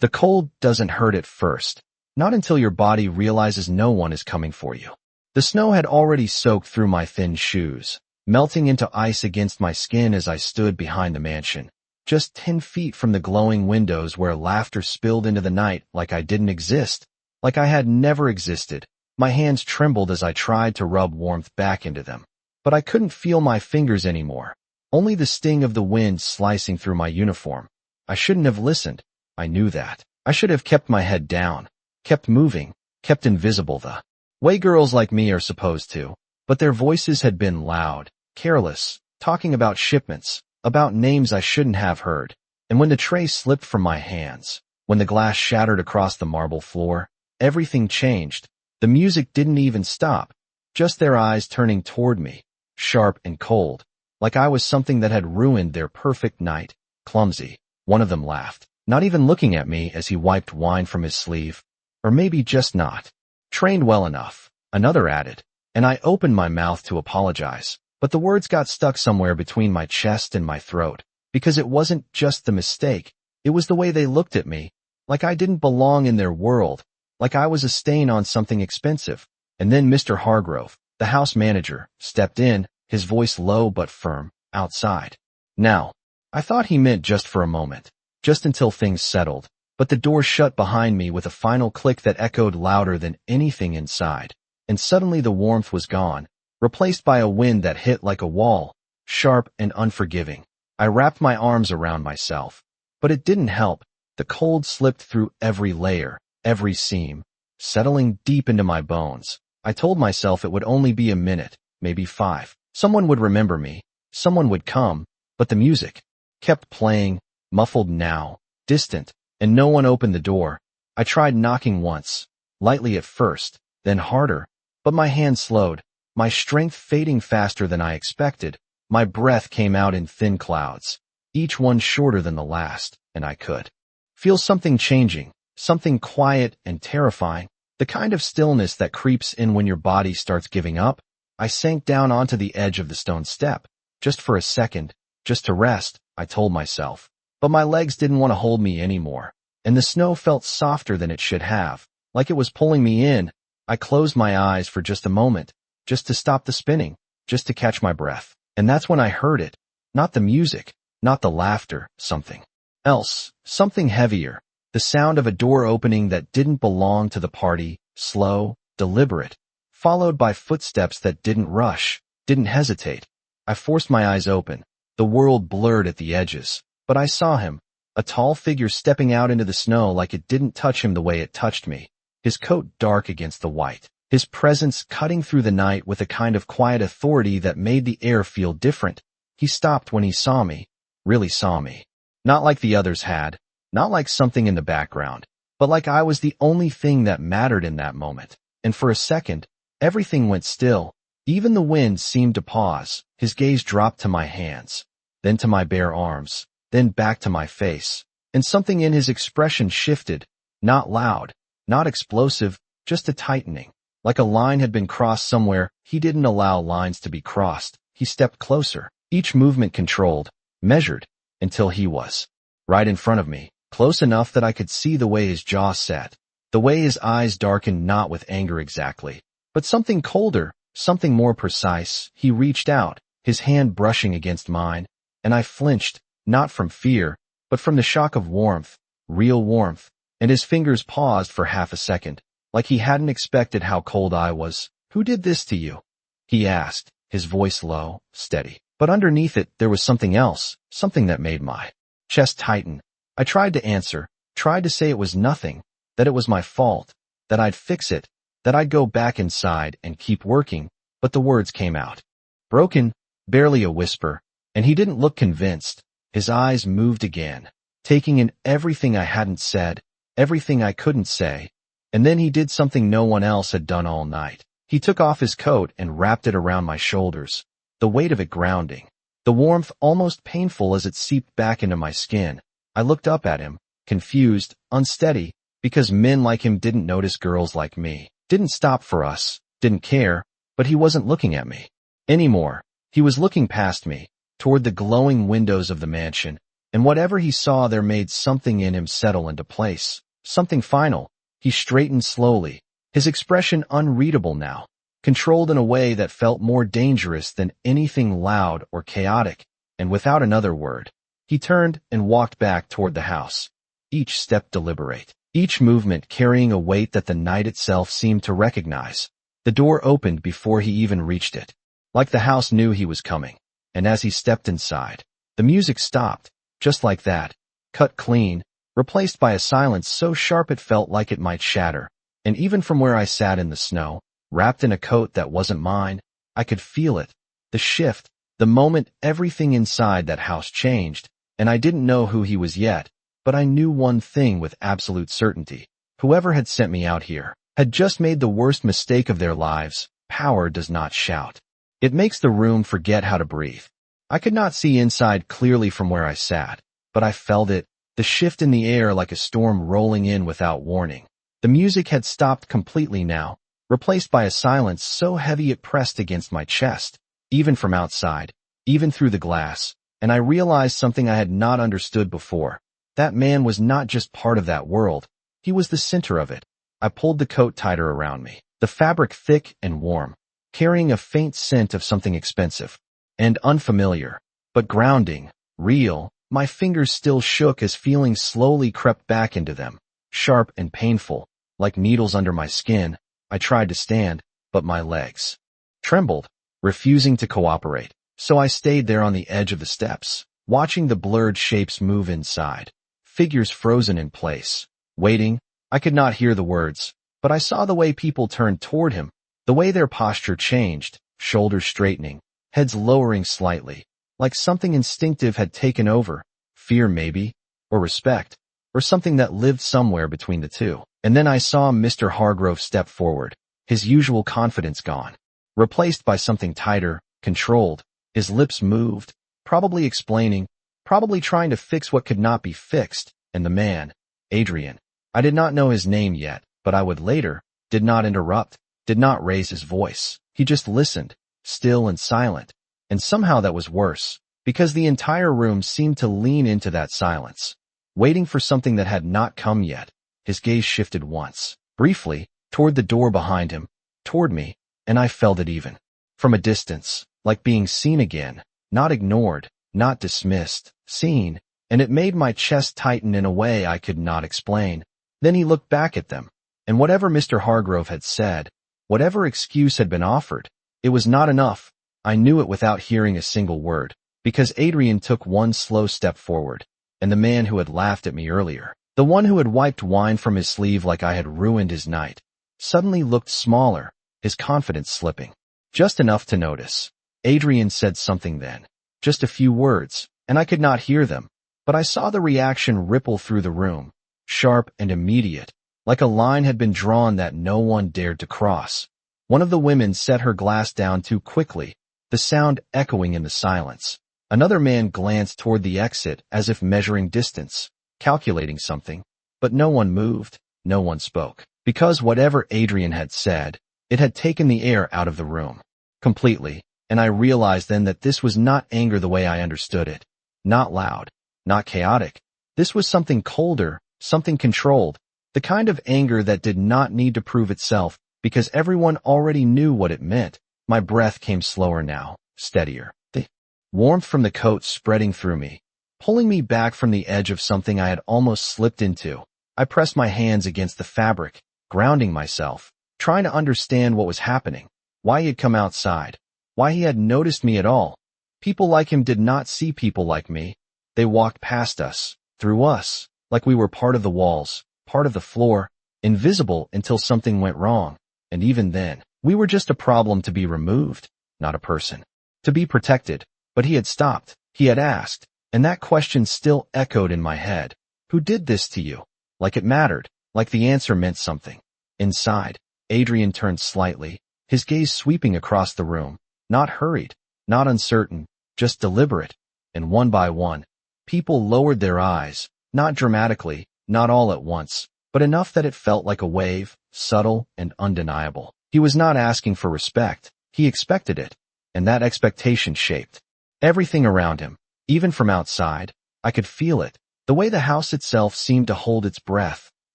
The cold doesn't hurt at first, not until your body realizes no one is coming for you. The snow had already soaked through my thin shoes, melting into ice against my skin as I stood behind the mansion, just 10 feet from the glowing windows where laughter spilled into the night like I didn't exist, like I had never existed. My hands trembled as I tried to rub warmth back into them, but I couldn't feel my fingers anymore, only the sting of the wind slicing through my uniform. I shouldn't have listened. I knew that. I should have kept my head down, kept moving, kept invisible the way girls like me are supposed to, but their voices had been loud, careless, talking about shipments, about names I shouldn't have heard. And when the tray slipped from my hands, when the glass shattered across the marble floor, everything changed. The music didn't even stop, just their eyes turning toward me, sharp and cold, like I was something that had ruined their perfect night. Clumsy. One of them laughed, not even looking at me as he wiped wine from his sleeve. Or maybe just not trained well enough, another added, and I opened my mouth to apologize, but the words got stuck somewhere between my chest and my throat, because it wasn't just the mistake, it was the way they looked at me, like I didn't belong in their world, like I was a stain on something expensive. And then Mr. Hargrove, the house manager, stepped in, his voice low but firm, outside. Now, I thought he meant just for a moment, just until things settled, but the door shut behind me with a final click that echoed louder than anything inside, and suddenly the warmth was gone, replaced by a wind that hit like a wall, sharp and unforgiving. I wrapped my arms around myself, but it didn't help. The cold slipped through every layer, every seam, settling deep into my bones. I told myself it would only be a minute, maybe 5. Someone would remember me, someone would come, but the music kept playing, muffled now, distant, and no one opened the door. I tried knocking once, lightly at first, then harder, but my hand slowed, my strength fading faster than I expected. My breath came out in thin clouds, each one shorter than the last, and I could feel something changing, something quiet and terrifying, the kind of stillness that creeps in when your body starts giving up. I sank down onto the edge of the stone step, just for a second, just to rest, I told myself. But my legs didn't want to hold me anymore, and the snow felt softer than it should have, like it was pulling me in. I closed my eyes for just a moment, just to stop the spinning, just to catch my breath. And that's when I heard it. Not the music, not the laughter, something else, something heavier. The sound of a door opening that didn't belong to the party, slow, deliberate, followed by footsteps that didn't rush, didn't hesitate. I forced my eyes open. The world blurred at the edges, but I saw him, a tall figure stepping out into the snow like it didn't touch him the way it touched me, his coat dark against the white, his presence cutting through the night with a kind of quiet authority that made the air feel different. He stopped when he saw me, really saw me. Not like the others had, not like something in the background, but like I was the only thing that mattered in that moment. And for a second, everything went still. Even the wind seemed to pause. His gaze dropped to my hands, then to my bare arms, then back to my face. And something in his expression shifted, not loud, not explosive, just a tightening. Like a line had been crossed somewhere. He didn't allow lines to be crossed. He stepped closer, each movement controlled, measured, until he was right in front of me, close enough that I could see the way his jaw set, the way his eyes darkened, not with anger exactly, but something colder, something more precise. He reached out, his hand brushing against mine, and I flinched, not from fear, but from the shock of warmth, real warmth, and his fingers paused for half a second, like he hadn't expected how cold I was. "Who did this to you?" he asked, his voice low, steady. But underneath it, there was something else, something that made my chest tighten. I tried to answer, tried to say it was nothing, that it was my fault, that I'd fix it, that I'd go back inside and keep working, but the words came out broken, barely a whisper, and he didn't look convinced. His eyes moved again, taking in everything I hadn't said, everything I couldn't say. And then he did something no one else had done all night. He took off his coat and wrapped it around my shoulders, the weight of it grounding, the warmth almost painful as it seeped back into my skin. I looked up at him, confused, unsteady, because men like him didn't notice girls like me, didn't stop for us, didn't care, but he wasn't looking at me anymore. He was looking past me, toward the glowing windows of the mansion, And whatever he saw there made something in him settle into place. Something final. He straightened slowly, his expression unreadable now, controlled in a way that felt more dangerous than anything loud or chaotic, and without another word, he turned and walked back toward the house, each step deliberate, each movement carrying a weight that the night itself seemed to recognize. The door opened before he even reached it, like the house knew he was coming, and as he stepped inside, the music stopped, just like that, cut clean, replaced by a silence so sharp it felt like it might shatter, and even from where I sat in the snow, wrapped in a coat that wasn't mine, I could feel it, the shift, the moment everything inside that house changed, and I didn't know who he was yet, but I knew one thing with absolute certainty. Whoever had sent me out here had just made the worst mistake of their lives. Power does not shout. It makes the room forget how to breathe. I could not see inside clearly from where I sat, but I felt it, the shift in the air like a storm rolling in without warning. The music had stopped completely now, replaced by a silence so heavy it pressed against my chest, even from outside, even through the glass, and I realized something I had not understood before. That man was not just part of that world, he was the center of it. I pulled the coat tighter around me, the fabric thick and warm, carrying a faint scent of something expensive and unfamiliar, but grounding, real. My fingers still shook as feelings slowly crept back into them, sharp and painful, like needles under my skin. I tried to stand, but my legs trembled, refusing to cooperate. So I stayed there on the edge of the steps, watching the blurred shapes move inside, figures frozen in place, waiting. I could not hear the words, but I saw the way people turned toward him, the way their posture changed, shoulders straightening, heads lowering slightly, like something instinctive had taken over, fear maybe, or respect, or something that lived somewhere between the two. And then I saw Mr. Hargrove step forward, his usual confidence gone, replaced by something tighter, controlled. His lips moved, probably explaining, probably trying to fix what could not be fixed, and the man, Adrian. I did not know his name yet, but I would later, did not interrupt, did not raise his voice. He just listened, still and silent. And somehow that was worse, because the entire room seemed to lean into that silence, waiting for something that had not come yet. His gaze shifted once, briefly, toward the door behind him, toward me, and I felt it even. From a distance, like being seen again, not ignored, not dismissed, seen, and it made my chest tighten in a way I could not explain. Then he looked back at them, and whatever Mr. Hargrove had said, whatever excuse had been offered, it was not enough. I knew it without hearing a single word, because Adrian took one slow step forward, and the man who had laughed at me earlier, the one who had wiped wine from his sleeve like I had ruined his night, suddenly looked smaller, his confidence slipping. Just enough to notice. Adrian said something then, just a few words, and I could not hear them, but I saw the reaction ripple through the room, sharp and immediate, like a line had been drawn that no one dared to cross. One of the women set her glass down too quickly, the sound echoing in the silence. Another man glanced toward the exit as if measuring distance, calculating something, but no one moved, no one spoke, because whatever Adrian had said, it had taken the air out of the room, completely, and I realized then that this was not anger the way I understood it, not loud, not chaotic. This was something colder, something controlled, the kind of anger that did not need to prove itself, because everyone already knew what it meant. My breath came slower now, steadier. The warmth from the coat spreading through me, pulling me back from the edge of something I had almost slipped into. I pressed my hands against the fabric, grounding myself, trying to understand what was happening, why he had come outside, why he had noticed me at all. People like him did not see people like me. They walked past us, through us, like we were part of the walls, part of the floor, invisible until something went wrong. And even then, we were just a problem to be removed, not a person. To be protected. But he had stopped, he had asked, and that question still echoed in my head. Who did this to you? Like it mattered, like the answer meant something. Inside, Adrian turned slightly, his gaze sweeping across the room, not hurried, not uncertain, just deliberate. And one by one, people lowered their eyes, not dramatically, not all at once, but enough that it felt like a wave, subtle and undeniable. He was not asking for respect, he expected it, and that expectation shaped everything around him, even from outside. I could feel it. The way the house itself seemed to hold its breath,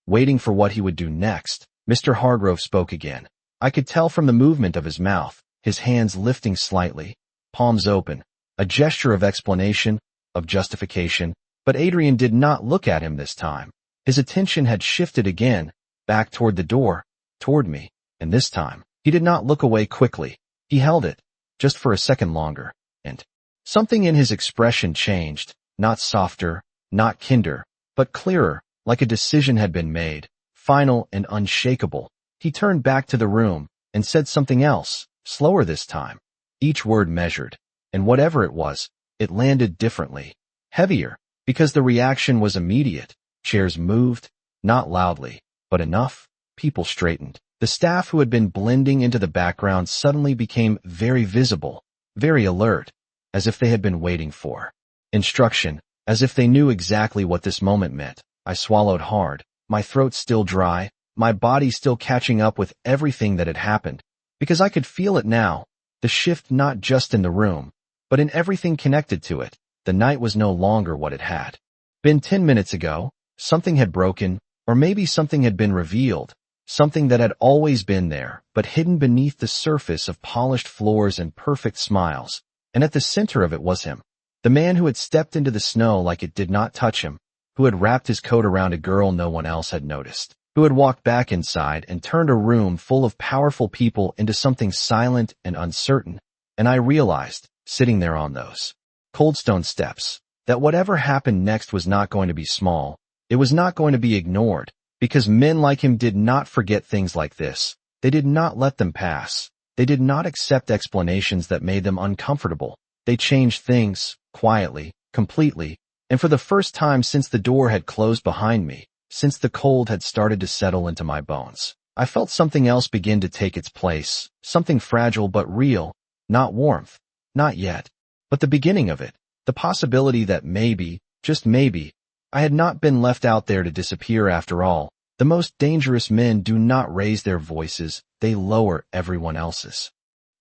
waiting for what he would do next. Mr. Hargrove spoke again. I could tell from the movement of his mouth, his hands lifting slightly, palms open, a gesture of explanation, of justification, but Adrian did not look at him this time. His attention had shifted again, back toward the door, toward me, and this time, he did not look away quickly. He held it, just for a second longer, and something in his expression changed, not softer, not kinder, but clearer, like a decision had been made, final and unshakable. He turned back to the room and said something else, slower this time. Each word measured, and whatever it was, it landed differently, heavier, because the reaction was immediate. Chairs moved, not loudly, but enough. People straightened. The staff who had been blending into the background suddenly became very visible, very alert, as if they had been waiting for instruction, as if they knew exactly what this moment meant. I swallowed hard, my throat still dry, my body still catching up with everything that had happened, because I could feel it now, the shift not just in the room, but in everything connected to it. The night was no longer what it had been 10 minutes ago. Something had broken, or maybe something had been revealed, something that had always been there, but hidden beneath the surface of polished floors and perfect smiles. And at the center of it was him, the man who had stepped into the snow like it did not touch him, who had wrapped his coat around a girl no one else had noticed, who had walked back inside and turned a room full of powerful people into something silent and uncertain. And I realized, sitting there on those cold stone steps, that whatever happened next was not going to be small. It was not going to be ignored, because men like him did not forget things like this. They did not let them pass. They did not accept explanations that made them uncomfortable. They changed things, quietly, completely, and for the first time since the door had closed behind me, since the cold had started to settle into my bones, I felt something else begin to take its place, something fragile but real, not warmth, not yet, but the beginning of it, the possibility that maybe, just maybe, I had not been left out there to disappear after all. The most dangerous men do not raise their voices, they lower everyone else's.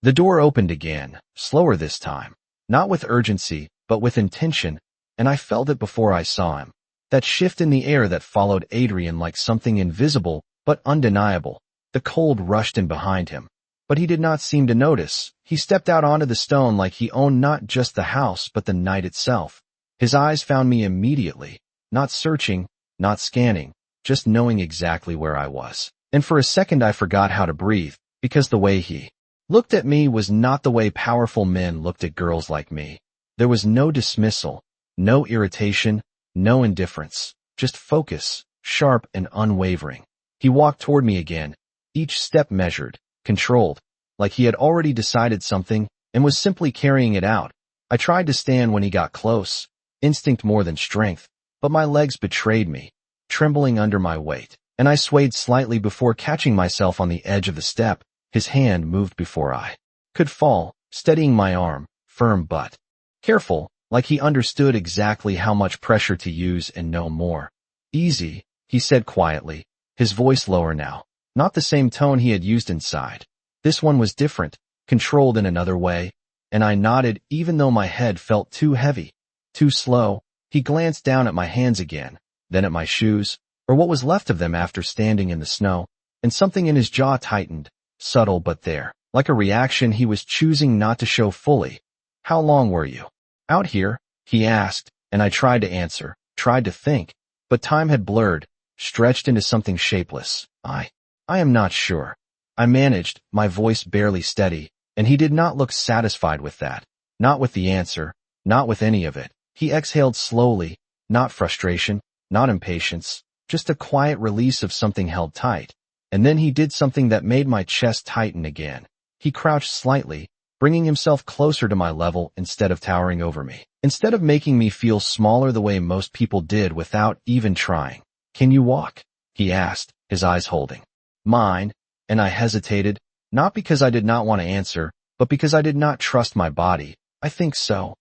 The door opened again, slower this time, not with urgency, but with intention, and I felt it before I saw him. That shift in the air that followed Adrian like something invisible, but undeniable. The cold rushed in behind him, but he did not seem to notice. He stepped out onto the stone like he owned not just the house but the night itself. His eyes found me immediately. Not searching, not scanning, just knowing exactly where I was. And for a second I forgot how to breathe, because the way he looked at me was not the way powerful men looked at girls like me. There was no dismissal, no irritation, no indifference, just focus, sharp and unwavering. He walked toward me again, each step measured, controlled, like he had already decided something and was simply carrying it out. I tried to stand when he got close, instinct more than strength. But my legs betrayed me, trembling under my weight, and I swayed slightly before catching myself on the edge of the step. His hand moved before I could fall, steadying my arm, firm but careful, like he understood exactly how much pressure to use and no more. Easy, he said quietly, his voice lower now, not the same tone he had used inside. This one was different, controlled in another way, and I nodded even though my head felt too heavy, too slow. He glanced down at my hands again, then at my shoes, or what was left of them after standing in the snow, and something in his jaw tightened, subtle but there, like a reaction he was choosing not to show fully. How long were you out here? He asked, and I tried to answer, tried to think, but time had blurred, stretched into something shapeless. I am not sure. I managed, my voice barely steady, and he did not look satisfied with that, not with the answer, not with any of it. He exhaled slowly, not frustration, not impatience, just a quiet release of something held tight. And then he did something that made my chest tighten again. He crouched slightly, bringing himself closer to my level instead of towering over me. Instead of making me feel smaller the way most people did without even trying. Can you walk? He asked, his eyes holding mine, and I hesitated, not because I did not want to answer, but because I did not trust my body. I think so,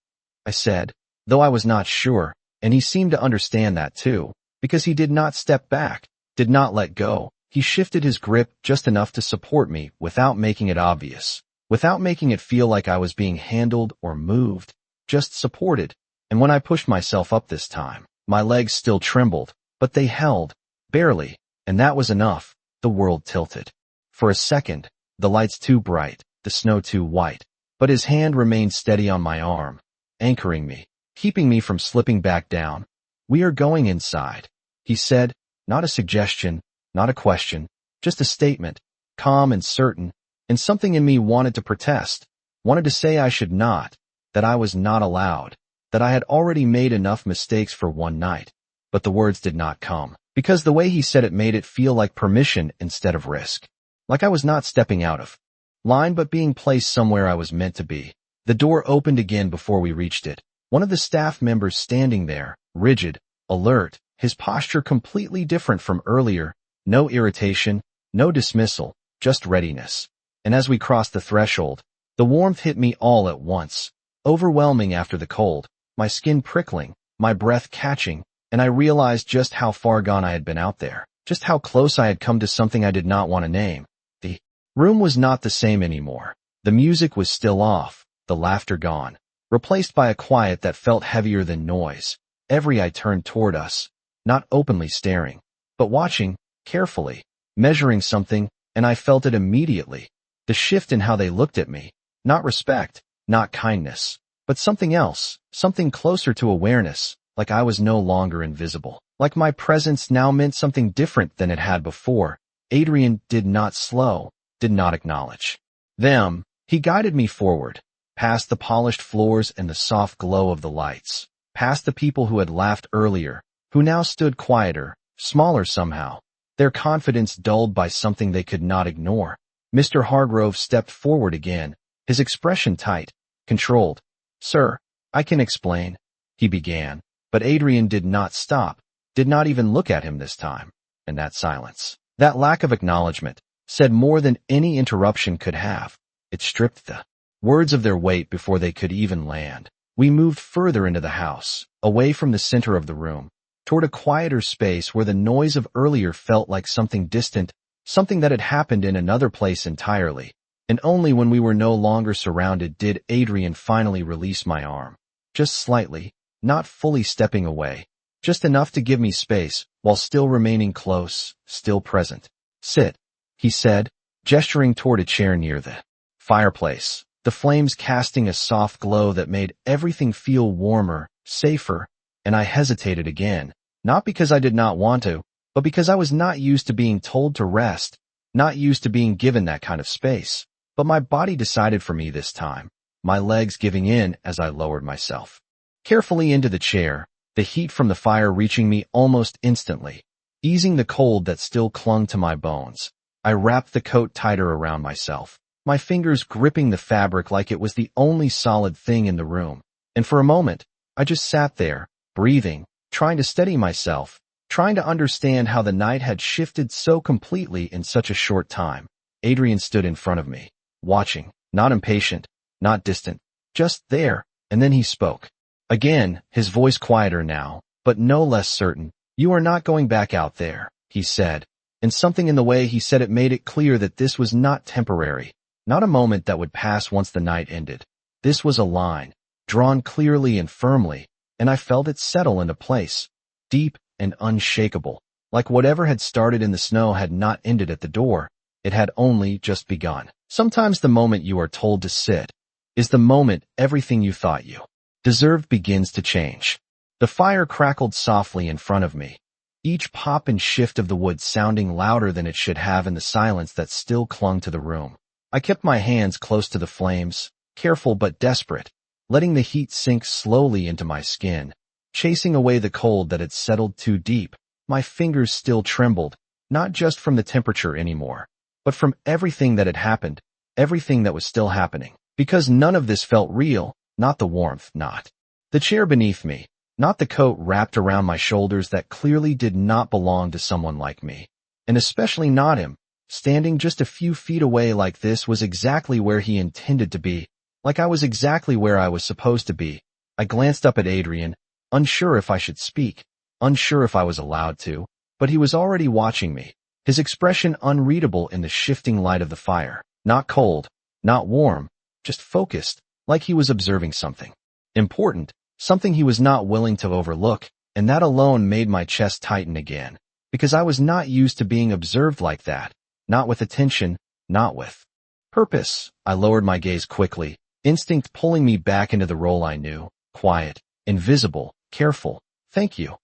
I said, though I was not sure, and he seemed to understand that too, because he did not step back, did not let go. He shifted his grip just enough to support me without making it obvious, without making it feel like I was being handled or moved, just supported. And when I pushed myself up this time, my legs still trembled, but they held, barely, and that was enough. The world tilted. For a second, the lights too bright, the snow too white, but his hand remained steady on my arm, anchoring me, keeping me from slipping back down. "We are going inside," he said, not a suggestion, not a question, just a statement, calm and certain, and something in me wanted to protest, wanted to say I should not, that I was not allowed, that I had already made enough mistakes for one night. But the words did not come, because the way he said it made it feel like permission instead of risk. Like I was not stepping out of line but being placed somewhere I was meant to be. The door opened again before we reached it. One of the staff members standing there, rigid, alert, his posture completely different from earlier, no irritation, no dismissal, just readiness. And as we crossed the threshold, the warmth hit me all at once, overwhelming after the cold, my skin prickling, my breath catching, and I realized just how far gone I had been out there, just how close I had come to something I did not want to name. The room was not the same anymore. The music was still off, the laughter gone, replaced by a quiet that felt heavier than noise. Every eye turned toward us, not openly staring, but watching, carefully, measuring something, and I felt it immediately. The shift in how they looked at me, not respect, not kindness, but something else, something closer to awareness, like I was no longer invisible, like my presence now meant something different than it had before. Adrian did not slow, did not acknowledge them. He guided me forward, past the polished floors and the soft glow of the lights, past the people who had laughed earlier, who now stood quieter, smaller somehow, their confidence dulled by something they could not ignore. Mr. Hargrove stepped forward again, his expression tight, controlled. "Sir, I can explain," he began, but Adrian did not stop, did not even look at him this time. And that silence, that lack of acknowledgement, said more than any interruption could have. It stripped the words of their weight before they could even land. We moved further into the house, away from the center of the room, toward a quieter space where the noise of earlier felt like something distant, something that had happened in another place entirely. And only when we were no longer surrounded did Adrian finally release my arm. Just slightly, not fully stepping away, just enough to give me space, while still remaining close, still present. "Sit," he said, gesturing toward a chair near the fireplace, the flames casting a soft glow that made everything feel warmer, safer, and I hesitated again, not because I did not want to, but because I was not used to being told to rest, not used to being given that kind of space. But my body decided for me this time, my legs giving in as I lowered myself carefully into the chair, the heat from the fire reaching me almost instantly, easing the cold that still clung to my bones. I wrapped the coat tighter around myself, my fingers gripping the fabric like it was the only solid thing in the room. And for a moment, I just sat there, breathing, trying to steady myself, trying to understand how the night had shifted so completely in such a short time. Adrian stood in front of me, watching, not impatient, not distant, just there, and then he spoke. Again, his voice quieter now, but no less certain. "You are not going back out there," he said, and something in the way he said it made it clear that this was not temporary, not a moment that would pass once the night ended. This was a line, drawn clearly and firmly, and I felt it settle into place, deep and unshakable, like whatever had started in the snow had not ended at the door, it had only just begun. Sometimes the moment you are told to sit is the moment everything you thought you deserved begins to change. The fire crackled softly in front of me, each pop and shift of the wood sounding louder than it should have in the silence that still clung to the room. I kept my hands close to the flames, careful but desperate, letting the heat sink slowly into my skin, chasing away the cold that had settled too deep. My fingers still trembled, not just from the temperature anymore, but from everything that had happened, everything that was still happening. Because none of this felt real, not the warmth, not the chair beneath me, not the coat wrapped around my shoulders that clearly did not belong to someone like me. And especially not him. Standing just a few feet away like this was exactly where he intended to be, like I was exactly where I was supposed to be. I glanced up at Adrian, unsure if I should speak, unsure if I was allowed to, but he was already watching me, his expression unreadable in the shifting light of the fire. Not cold, not warm, just focused, like he was observing something important. something he was not willing to overlook, and that alone made my chest tighten again, because I was not used to being observed like that, not with attention, not with purpose. I lowered my gaze quickly, instinct pulling me back into the role I knew, quiet, invisible, careful. Thank you,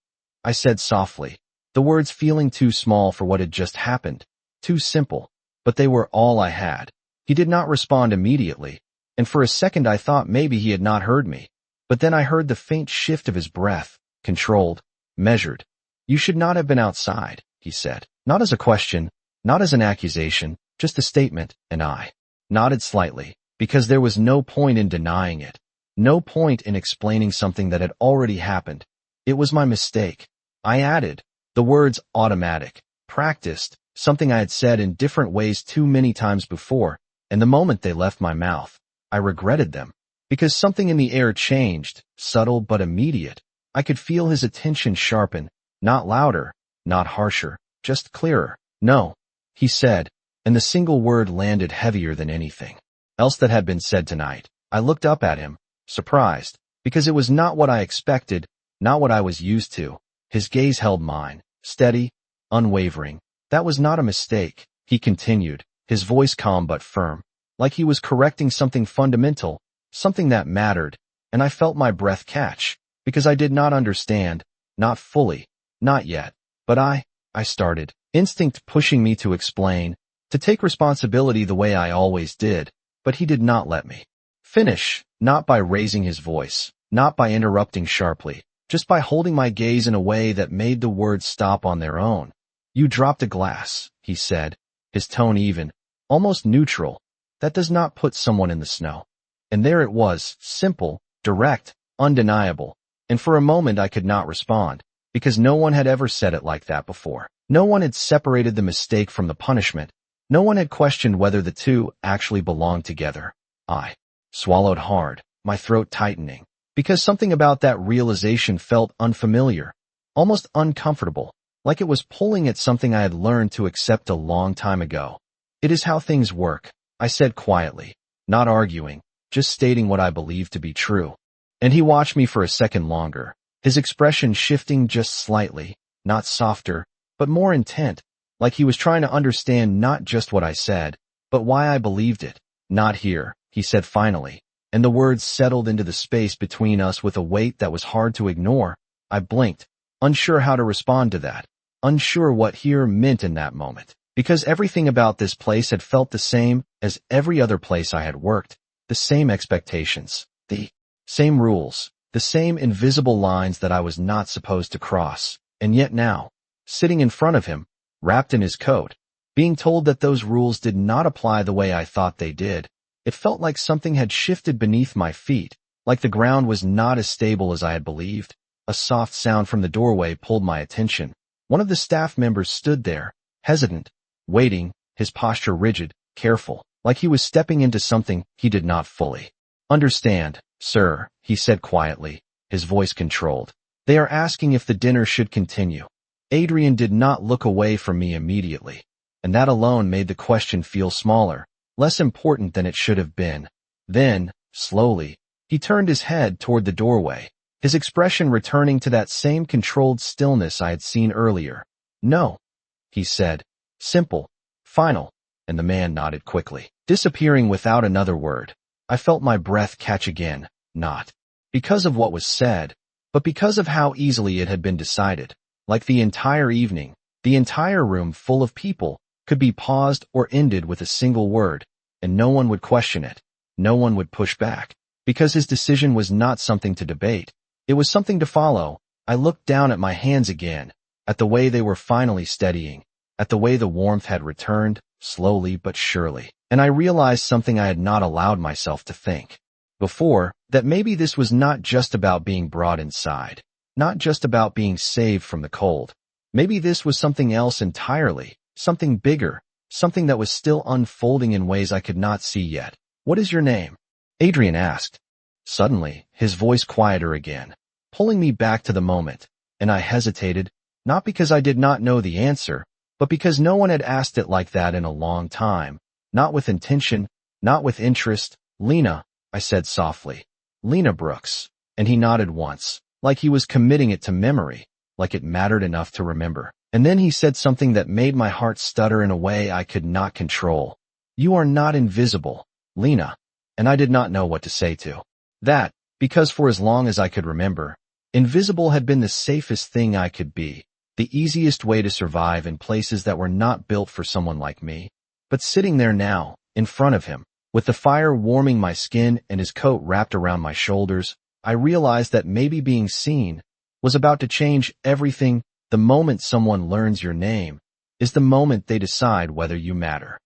I said softly, the words feeling too small for what had just happened, too simple, but they were all I had. He did not respond immediately, and for a second I thought maybe he had not heard me, but then I heard the faint shift of his breath, controlled, measured. You should not have been outside, he said, not as a question, not as an accusation, just a statement, and I nodded slightly, because there was no point in denying it, no point in explaining something that had already happened. It was my mistake. I added, the words automatic, practiced, something I had said in different ways too many times before, and the moment they left my mouth, I regretted them, because something in the air changed, subtle but immediate. I could feel his attention sharpen, not louder, not harsher, just clearer. No, he said, and the single word landed heavier than anything else that had been said tonight. I looked up at him, surprised, because it was not what I expected, not what I was used to. His gaze held mine, steady, unwavering. That was not a mistake, he continued, his voice calm but firm, like he was correcting something fundamental, something that mattered, and I felt my breath catch, because I did not understand, not fully, not yet, but I started, instinct pushing me to explain, to take responsibility the way I always did, but he did not let me finish, not by raising his voice, not by interrupting sharply, just by holding my gaze in a way that made the words stop on their own. You dropped a glass, he said, his tone even, almost neutral. That does not put someone in the snow. And there it was, simple, direct, undeniable, and for a moment I could not respond, because no one had ever said it like that before. No one had separated the mistake from the punishment. No one had questioned whether the two actually belonged together. I swallowed hard, my throat tightening, because something about that realization felt unfamiliar, almost uncomfortable, like it was pulling at something I had learned to accept a long time ago. It is how things work, I said quietly, not arguing, just stating what I believed to be true. And he watched me for a second longer, his expression shifting just slightly, not softer, but more intent, like he was trying to understand not just what I said, but why I believed it. Not here, he said finally, and the words settled into the space between us with a weight that was hard to ignore. I blinked, unsure how to respond to that, unsure what here meant in that moment, because everything about this place had felt the same as every other place I had worked, the same expectations, the same rules, the same invisible lines that I was not supposed to cross, and yet now, sitting in front of him, wrapped in his coat, being told that those rules did not apply the way I thought they did, it felt like something had shifted beneath my feet, like the ground was not as stable as I had believed. A soft sound from the doorway pulled my attention. One of the staff members stood there, hesitant, waiting, his posture rigid, careful, like he was stepping into something he did not fully understand. Sir, he said quietly, his voice controlled. They are asking if the dinner should continue. Adrian did not look away from me immediately, and that alone made the question feel smaller, less important than it should have been. Then, slowly, he turned his head toward the doorway, his expression returning to that same controlled stillness I had seen earlier. No, he said, simple, final, and the man nodded quickly, disappearing without another word. I felt my breath catch again, not because of what was said, but because of how easily it had been decided. Like the entire evening, the entire room full of people, could be paused or ended with a single word, and no one would question it, no one would push back, because his decision was not something to debate. It was something to follow. I looked down at my hands again, at the way they were finally steadying, at the way the warmth had returned, slowly but surely, and I realized something I had not allowed myself to think before, that maybe this was not just about being brought inside, not just about being saved from the cold. Maybe this was something else entirely, something bigger, something that was still unfolding in ways I could not see yet. What is your name? Adrian asked. Suddenly, his voice quieter again, pulling me back to the moment, and I hesitated, not because I did not know the answer, but because no one had asked it like that in a long time, not with intention, not with interest. Lena, I said softly. Lena Brooks. And he nodded once, like he was committing it to memory, like it mattered enough to remember. And then he said something that made my heart stutter in a way I could not control. "You are not invisible, Lena." And I did not know what to say to that, because for as long as I could remember, invisible had been the safest thing I could be, the easiest way to survive in places that were not built for someone like me. But sitting there now, in front of him, with the fire warming my skin and his coat wrapped around my shoulders, I realized that maybe being seen was about to change everything. The moment someone learns your name is the moment they decide whether you matter.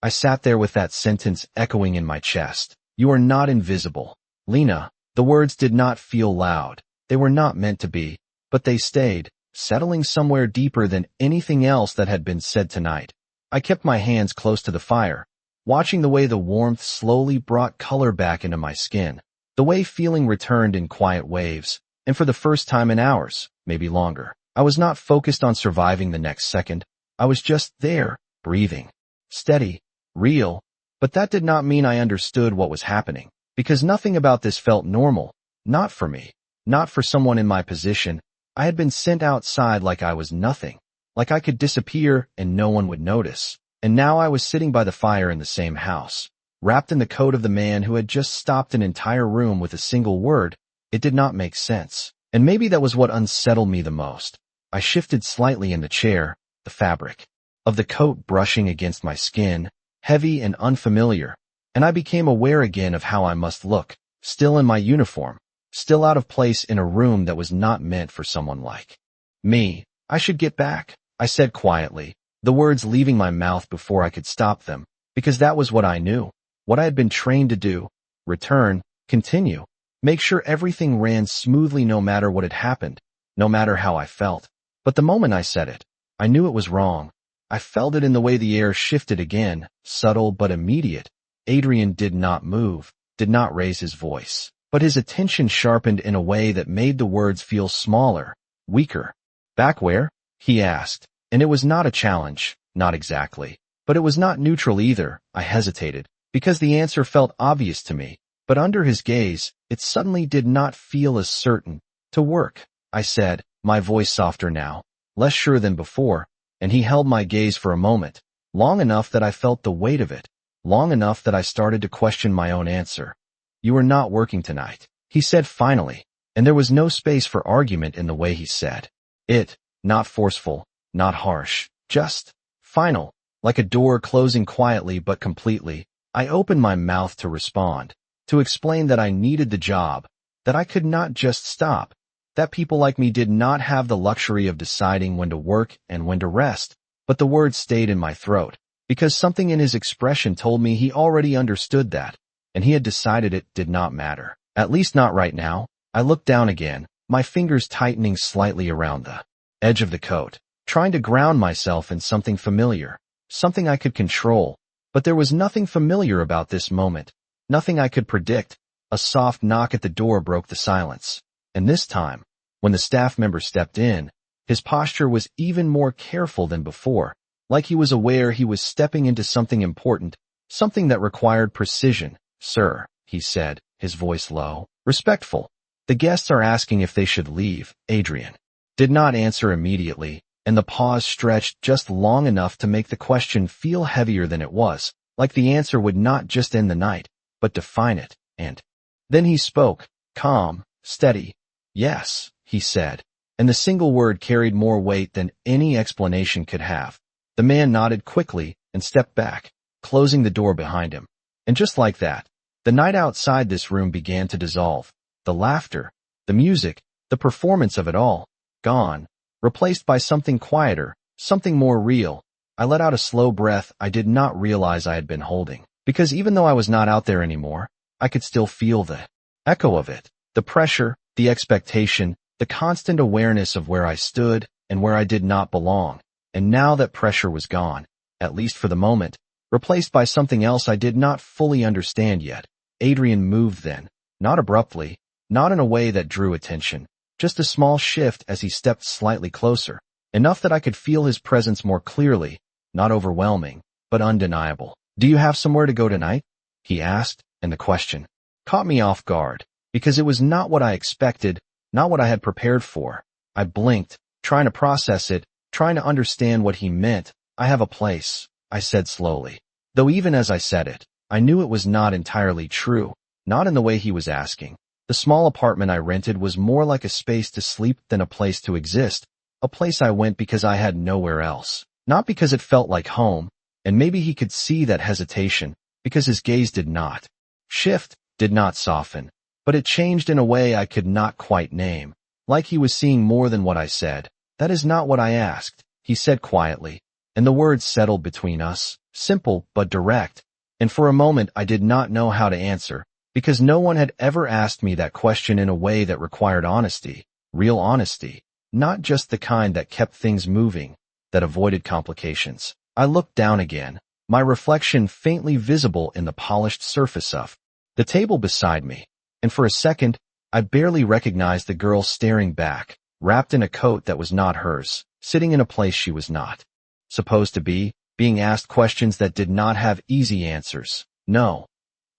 I sat there with that sentence echoing in my chest. "You are not invisible, Lena." The words did not feel loud. They were not meant to be, but they stayed, settling somewhere deeper than anything else that had been said tonight. I kept my hands close to the fire, watching the way the warmth slowly brought color back into my skin, the way feeling returned in quiet waves, and for the first time in hours, maybe longer, I was not focused on surviving the next second. I was just there, breathing, steady, real. But that did not mean I understood what was happening, because nothing about this felt normal, not for me, not for someone in my position. I had been sent outside like I was nothing, like I could disappear and no one would notice. And now I was sitting by the fire in the same house, wrapped in the coat of the man who had just stopped an entire room with a single word. It did not make sense. And maybe that was what unsettled me the most. I shifted slightly in the chair, the fabric of the coat brushing against my skin, heavy and unfamiliar, and I became aware again of how I must look, still in my uniform, still out of place in a room that was not meant for someone like me. "I should get back," I said quietly, the words leaving my mouth before I could stop them, because that was what I knew, what I had been trained to do: return, continue, make sure everything ran smoothly no matter what had happened, no matter how I felt. But the moment I said it, I knew it was wrong. I felt it in the way the air shifted again, subtle but immediate. Adrian did not move, did not raise his voice, but his attention sharpened in a way that made the words feel smaller, weaker. "Back where?" he asked, and it was not a challenge, not exactly, but it was not neutral either. I hesitated, because the answer felt obvious to me, but under his gaze, it suddenly did not feel as certain. "To work," I said, my voice softer now, less sure than before, and he held my gaze for a moment, long enough that I felt the weight of it, long enough that I started to question my own answer. "You are not working tonight," he said finally, and there was no space for argument in the way he said it, not forceful, not harsh, just final, like a door closing quietly but completely. I opened my mouth to respond, to explain that I needed the job, that I could not just stop, that people like me did not have the luxury of deciding when to work and when to rest. But the words stayed in my throat, because something in his expression told me he already understood that, and he had decided it did not matter. At least not right now. I looked down again, my fingers tightening slightly around the edge of the coat, trying to ground myself in something familiar, something I could control. But there was nothing familiar about this moment, nothing I could predict. A soft knock at the door broke the silence. And this time, when the staff member stepped in, his posture was even more careful than before, like he was aware he was stepping into something important, something that required precision. "Sir," he said, his voice low, respectful. "The guests are asking if they should leave." Adrian did not answer immediately, and the pause stretched just long enough to make the question feel heavier than it was, like the answer would not just end the night, but define it. And then he spoke, calm, steady. "Yes," he said, and the single word carried more weight than any explanation could have. The man nodded quickly and stepped back, closing the door behind him. And just like that, the night outside this room began to dissolve. The laughter, the music, the performance of it all, gone, replaced by something quieter, something more real. I let out a slow breath I did not realize I had been holding, because even though I was not out there anymore, I could still feel the echo of it, the pressure, the expectation, the constant awareness of where I stood and where I did not belong. And now that pressure was gone, at least for the moment, replaced by something else I did not fully understand yet. Adrian moved then, not abruptly, not in a way that drew attention, just a small shift as he stepped slightly closer, enough that I could feel his presence more clearly, not overwhelming, but undeniable. "Do you have somewhere to go tonight?" he asked, and the question caught me off guard. because it was not what I expected, not what I had prepared for. I blinked, trying to process it, trying to understand what he meant. I have a place, I said slowly. Though even as I said it, I knew it was not entirely true, not in the way he was asking. The small apartment I rented was more like a space to sleep than a place to exist, a place I went because I had nowhere else, not because it felt like home, and maybe he could see that hesitation, because his gaze did not shift, did not soften, but it changed in a way I could not quite name, like he was seeing more than what I said. That is not what I asked, he said quietly, and the words settled between us, simple but direct, and for a moment I did not know how to answer, because no one had ever asked me that question in a way that required honesty, real honesty, not just the kind that kept things moving, that avoided complications. I looked down again, my reflection faintly visible in the polished surface of the table beside me, and for a second, I barely recognized the girl staring back, wrapped in a coat that was not hers, sitting in a place she was not supposed to be, being asked questions that did not have easy answers. No,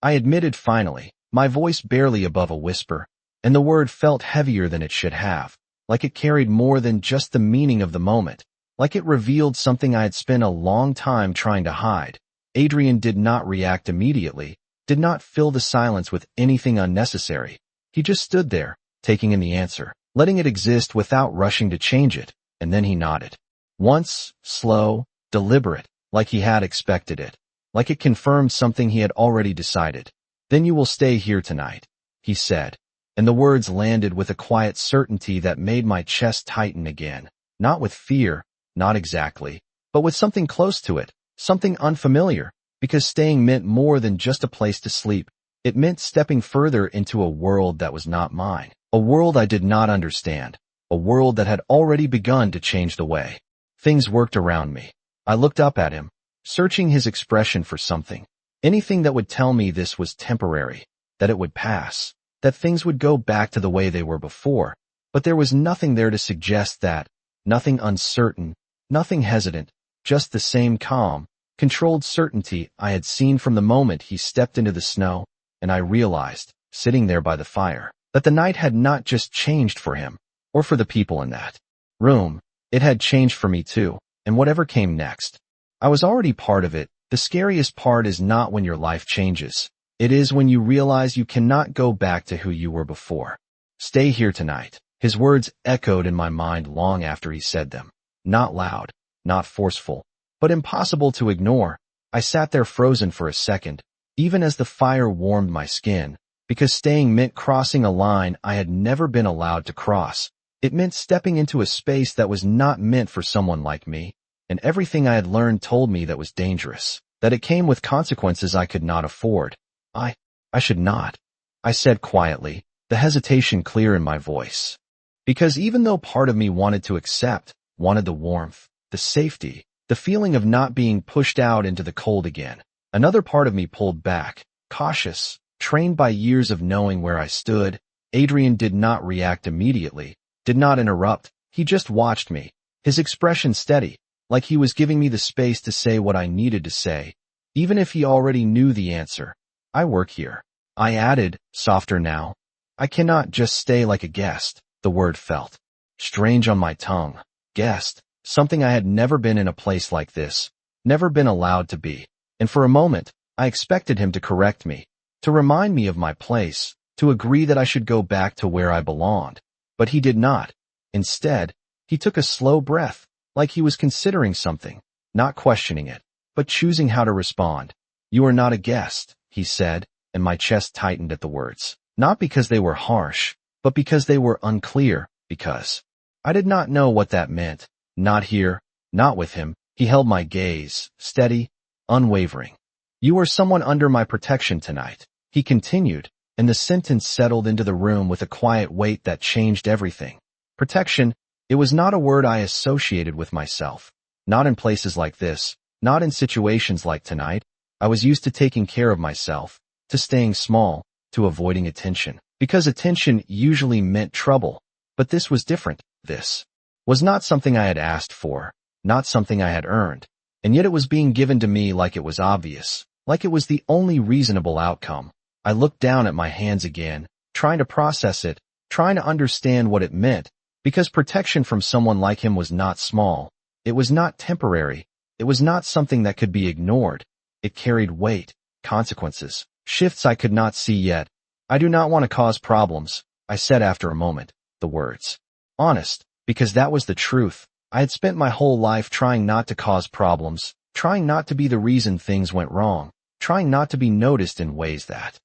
I admitted finally, my voice barely above a whisper, and the word felt heavier than it should have, like it carried more than just the meaning of the moment, like it revealed something I had spent a long time trying to hide. Adrian did not react immediately, did not fill the silence with anything unnecessary. He just stood there, taking in the answer, letting it exist without rushing to change it, and then he nodded. Once, slow, deliberate, like he had expected it, like it confirmed something he had already decided. Then you will stay here tonight, he said, and the words landed with a quiet certainty that made my chest tighten again, not with fear, not exactly, but with something close to it, something unfamiliar, because staying meant more than just a place to sleep. It meant stepping further into a world that was not mine, a world I did not understand, a world that had already begun to change the way things worked around me. I looked up at him, searching his expression for something, anything that would tell me this was temporary, that it would pass, that things would go back to the way they were before, but there was nothing there to suggest that, nothing uncertain, nothing hesitant, just the same calm, controlled certainty I had seen from the moment he stepped into the snow, and I realized, sitting there by the fire, that the night had not just changed for him, or for the people in that room, it had changed for me too, and whatever came next. I was already part of it. The scariest part is not when your life changes. It is when you realize you cannot go back to who you were before. Stay here tonight. His words echoed in my mind long after he said them. Not loud, not forceful, but impossible to ignore. I sat there frozen for a second, even as the fire warmed my skin, because staying meant crossing a line I had never been allowed to cross. It meant stepping into a space that was not meant for someone like me, and everything I had learned told me that was dangerous, that it came with consequences I could not afford. I should not, I said quietly, the hesitation clear in my voice. Because even though part of me wanted to accept, wanted the warmth, the safety, the feeling of not being pushed out into the cold again, another part of me pulled back, cautious, trained by years of knowing where I stood. Adrian did not react immediately, did not interrupt. He just watched me, his expression steady, like he was giving me the space to say what I needed to say, even if he already knew the answer. I work here, I added, softer now. I cannot just stay like a guest. The word felt strange on my tongue. Guest, something I had never been in a place like this, never been allowed to be. And for a moment, I expected him to correct me, to remind me of my place, to agree that I should go back to where I belonged. But he did not. Instead, he took a slow breath, like he was considering something, not questioning it, but choosing how to respond. You are not a guest, he said, and my chest tightened at the words. Not because they were harsh, but because they were unclear, because I did not know what that meant. Not here, not with him. He held my gaze, steady, unwavering. You are someone under my protection tonight, he continued, and the sentence settled into the room with a quiet weight that changed everything. Protection, it was not a word I associated with myself. Not in places like this, not in situations like tonight. I was used to taking care of myself, to staying small, to avoiding attention, because attention usually meant trouble. But this was different. This was not something I had asked for, not something I had earned, and yet it was being given to me like it was obvious, like it was the only reasonable outcome. I looked down at my hands again, trying to process it, trying to understand what it meant, because protection from someone like him was not small. It was not temporary. It was not something that could be ignored. It carried weight, consequences, shifts I could not see yet. I do not want to cause problems, I said after a moment, the words. Honest, because that was the truth. I had spent my whole life trying not to cause problems, trying not to be the reason things went wrong, trying not to be noticed in ways that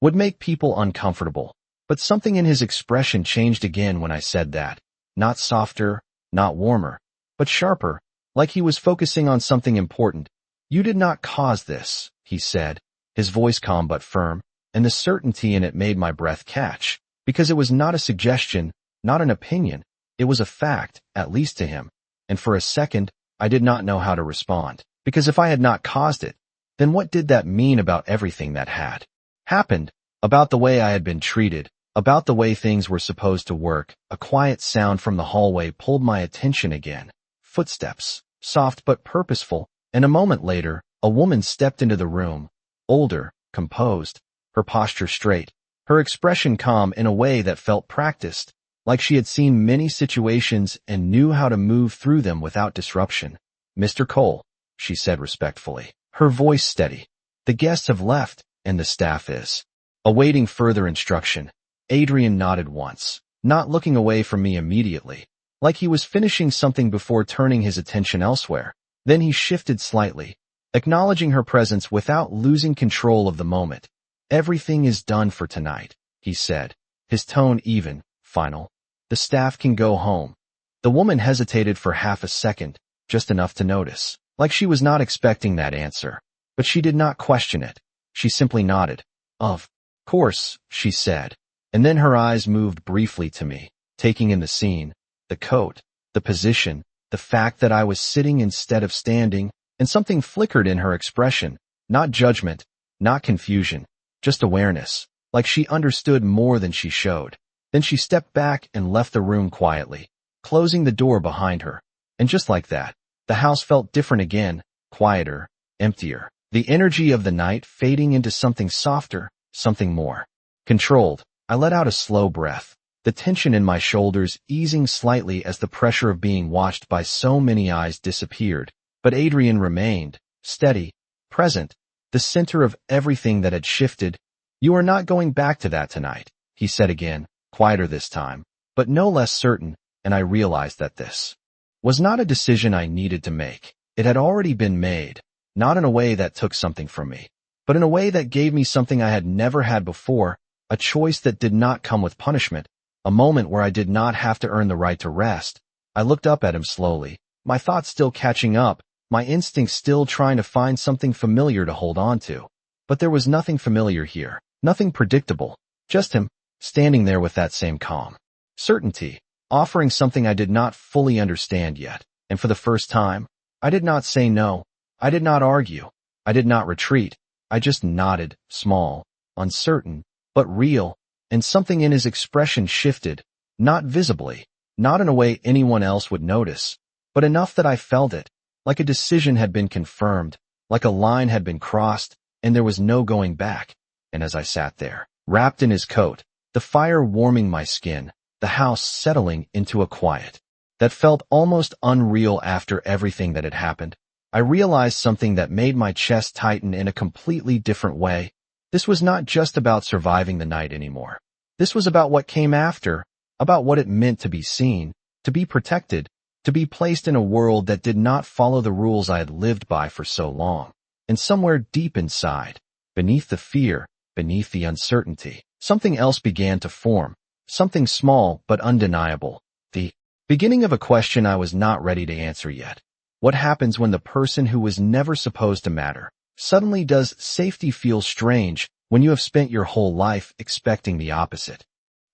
would make people uncomfortable. But something in his expression changed again when I said that. Not softer, not warmer, but sharper, like he was focusing on something important. You did not cause this, he said, his voice calm but firm, and the certainty in it made my breath catch, because it was not a suggestion, not an opinion. It was a fact, at least to him. And for a second, I did not know how to respond, because if I had not caused it, then what did that mean about everything that had happened, about the way I had been treated, about the way things were supposed to work? A quiet sound from the hallway pulled my attention again. Footsteps, soft but purposeful, and a moment later, a woman stepped into the room, older, composed, her posture straight, her expression calm in a way that felt practiced, like she had seen many situations and knew how to move through them without disruption. Mr. Cole, she said respectfully, her voice steady. The guests have left, and the staff is awaiting further instruction. Adrian nodded once, not looking away from me immediately, like he was finishing something before turning his attention elsewhere. Then he shifted slightly, acknowledging her presence without losing control of the moment. Everything is done for tonight, he said, his tone even, final. The staff can go home. The woman hesitated for half a second, just enough to notice, like she was not expecting that answer. But she did not question it. She simply nodded. Of course, she said. And then her eyes moved briefly to me, taking in the scene, the coat, the position, the fact that I was sitting instead of standing, and something flickered in her expression, not judgment, not confusion, just awareness, like she understood more than she showed. Then she stepped back and left the room quietly, closing the door behind her. And just like that, the house felt different again, quieter, emptier. The energy of the night fading into something softer, something more controlled. I let out a slow breath, the tension in my shoulders easing slightly as the pressure of being watched by so many eyes disappeared. But Adrian remained, steady, present, the center of everything that had shifted. You are not going back to that tonight, he said again, quieter this time, but no less certain, and I realized that this was not a decision I needed to make. It had already been made, not in a way that took something from me, but in a way that gave me something I had never had before, a choice that did not come with punishment, a moment where I did not have to earn the right to rest. I looked up at him slowly, my thoughts still catching up, my instincts still trying to find something familiar to hold on to. But there was nothing familiar here, nothing predictable, just him, standing there with that same calm certainty, offering something I did not fully understand yet. And for the first time, I did not say no, I did not argue, I did not retreat, I just nodded, small, uncertain, but real, and something in his expression shifted, not visibly, not in a way anyone else would notice, but enough that I felt it, like a decision had been confirmed, like a line had been crossed, and there was no going back. And as I sat there, wrapped in his coat, the fire warming my skin, the house settling into a quiet that felt almost unreal after everything that had happened, I realized something that made my chest tighten in a completely different way. This was not just about surviving the night anymore. This was about what came after, about what it meant to be seen, to be protected, to be placed in a world that did not follow the rules I had lived by for so long. And somewhere deep inside, beneath the fear, beneath the uncertainty, something else began to form, something small but undeniable, the beginning of a question I was not ready to answer yet. What happens when the person who was never supposed to matter suddenly does safety feel strange when you have spent your whole life expecting the opposite?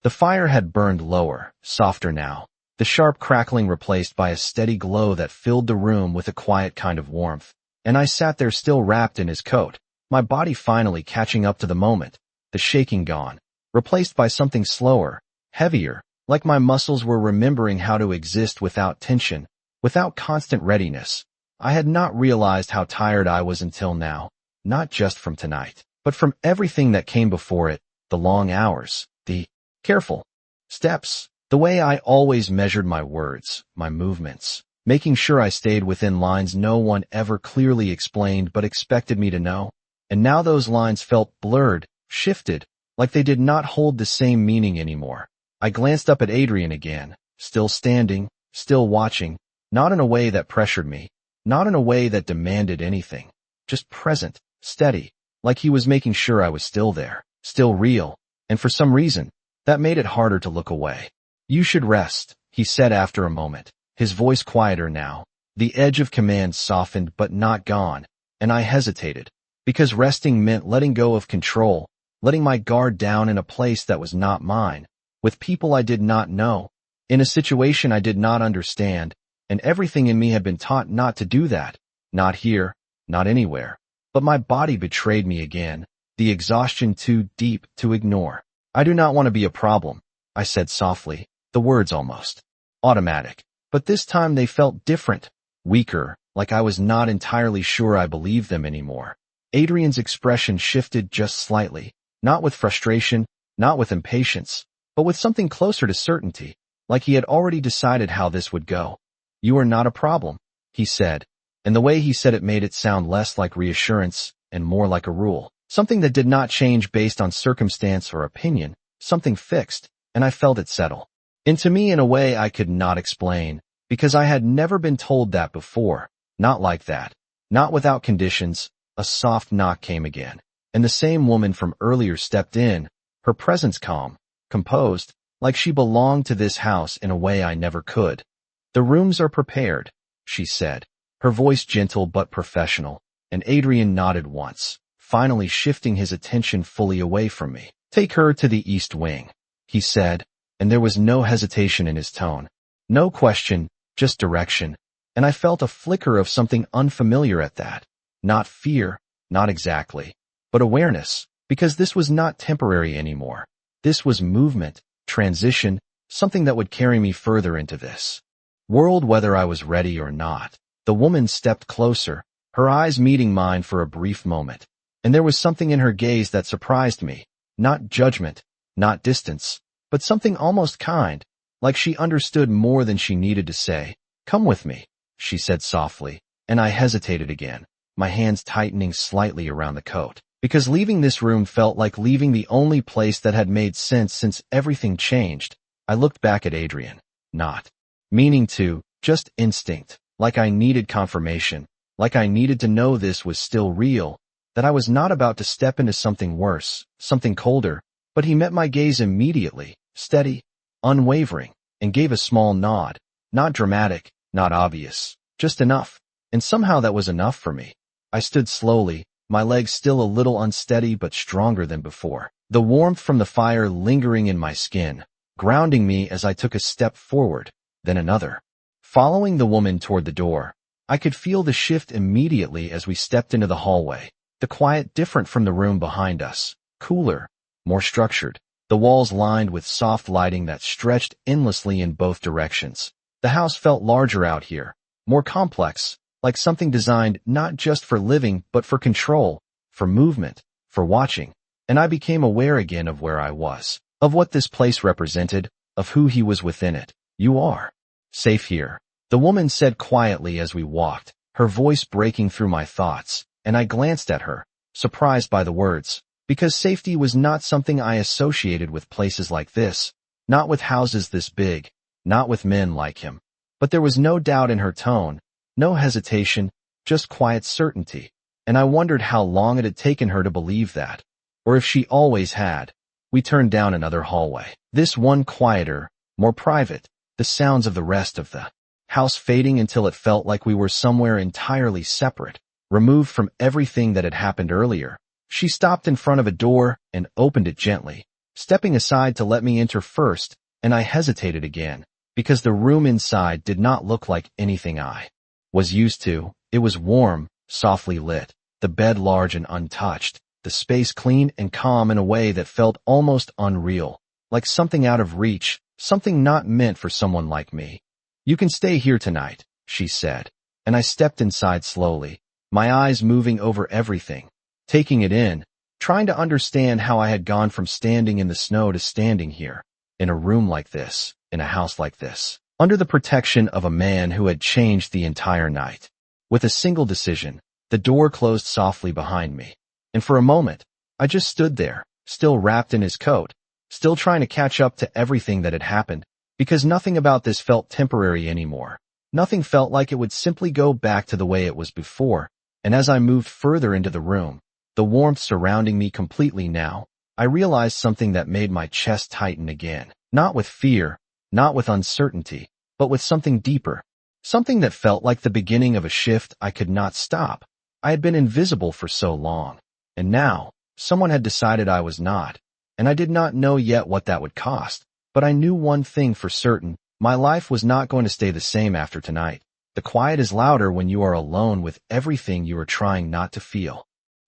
The fire had burned lower, softer now, the sharp crackling replaced by a steady glow that filled the room with a quiet kind of warmth. And I sat there still wrapped in his coat, my body finally catching up to the moment, the shaking gone, replaced by something slower, heavier, like my muscles were remembering how to exist without tension, without constant readiness. I had not realized how tired I was until now, not just from tonight, but from everything that came before it, the long hours, The careful steps, the way I always measured my words, my movements, making sure I stayed within lines no one ever clearly explained but expected me to know. And now those lines felt blurred, shifted, like they did not hold the same meaning anymore. I glanced up at Adrian again, still standing, still watching, not in a way that pressured me, not in a way that demanded anything, just present, steady, like he was making sure I was still there, still real, and for some reason, that made it harder to look away. You should rest, he said after a moment, his voice quieter now. The edge of command softened but not gone, and I hesitated, because resting meant letting go of control, letting my guard down in a place that was not mine, with people I did not know, in a situation I did not understand, and everything in me had been taught not to do that, not here, not anywhere. But my body betrayed me again, the exhaustion too deep to ignore. I do not want to be a problem, I said softly, the words almost automatic. But this time they felt different, weaker, like I was not entirely sure I believed them anymore. Adrian's expression shifted just slightly, not with frustration, not with impatience, but with something closer to certainty, like he had already decided how this would go. You are not a problem, he said, and the way he said it made it sound less like reassurance and more like a rule, something that did not change based on circumstance or opinion, something fixed, and I felt it settle into me in a way I could not explain, because I had never been told that before, not like that, not without conditions. A soft knock came again, and the same woman from earlier stepped in, her presence calm, composed, like she belonged to this house in a way I never could. The rooms are prepared, she said, her voice gentle but professional, and Adrian nodded once, finally shifting his attention fully away from me. Take her to the east wing, he said, and there was no hesitation in his tone, no question, just direction, and I felt a flicker of something unfamiliar at that. Not fear, not exactly, but awareness, because this was not temporary anymore. This was movement, transition, something that would carry me further into this world whether I was ready or not. The woman stepped closer, her eyes meeting mine for a brief moment, and there was something in her gaze that surprised me, not judgment, not distance, but something almost kind, like she understood more than she needed to say. Come with me, she said softly, and I hesitated again, my hands tightening slightly around the coat, because leaving this room felt like leaving the only place that had made sense since everything changed. I looked back at Adrian, not meaning to, just instinct, like I needed confirmation, like I needed to know this was still real, that I was not about to step into something worse, something colder. But he met my gaze immediately, steady, unwavering, and gave a small nod, not dramatic, not obvious, just enough, and somehow that was enough for me. I stood slowly, my legs still a little unsteady but stronger than before, the warmth from the fire lingering in my skin, grounding me as I took a step forward, then another. Following the woman toward the door, I could feel the shift immediately as we stepped into the hallway, the quiet different from the room behind us, cooler, more structured, the walls lined with soft lighting that stretched endlessly in both directions. The house felt larger out here, more complex, like something designed not just for living but for control, for movement, for watching, and I became aware again of where I was, of what this place represented, of who he was within it. You are safe here, the woman said quietly as we walked, her voice breaking through my thoughts, and I glanced at her, surprised by the words, because safety was not something I associated with places like this, not with houses this big, not with men like him. But there was no doubt in her tone, no hesitation, just quiet certainty, and I wondered how long it had taken her to believe that, or if she always had. We turned down another hallway, this one quieter, more private, the sounds of the rest of the house fading until it felt like we were somewhere entirely separate, removed from everything that had happened earlier. She stopped in front of a door and opened it gently, stepping aside to let me enter first, and I hesitated again, because the room inside did not look like anything I was used to. It was warm, softly lit, the bed large and untouched, the space clean and calm in a way that felt almost unreal, like something out of reach, something not meant for someone like me. You can stay here tonight, she said, and I stepped inside slowly, my eyes moving over everything, taking it in, trying to understand how I had gone from standing in the snow to standing here, in a room like this, in a house like this, under the protection of a man who had changed the entire night. With a single decision, the door closed softly behind me, and for a moment, I just stood there, still wrapped in his coat, still trying to catch up to everything that had happened, because nothing about this felt temporary anymore. Nothing felt like it would simply go back to the way it was before, and as I moved further into the room, the warmth surrounding me completely now, I realized something that made my chest tighten again. Not with fear, not with uncertainty, but with something deeper. Something that felt like the beginning of a shift I could not stop. I had been invisible for so long, and now, someone had decided I was not, and I did not know yet what that would cost, but I knew one thing for certain: my life was not going to stay the same after tonight. The quiet is louder when you are alone with everything you are trying not to feel.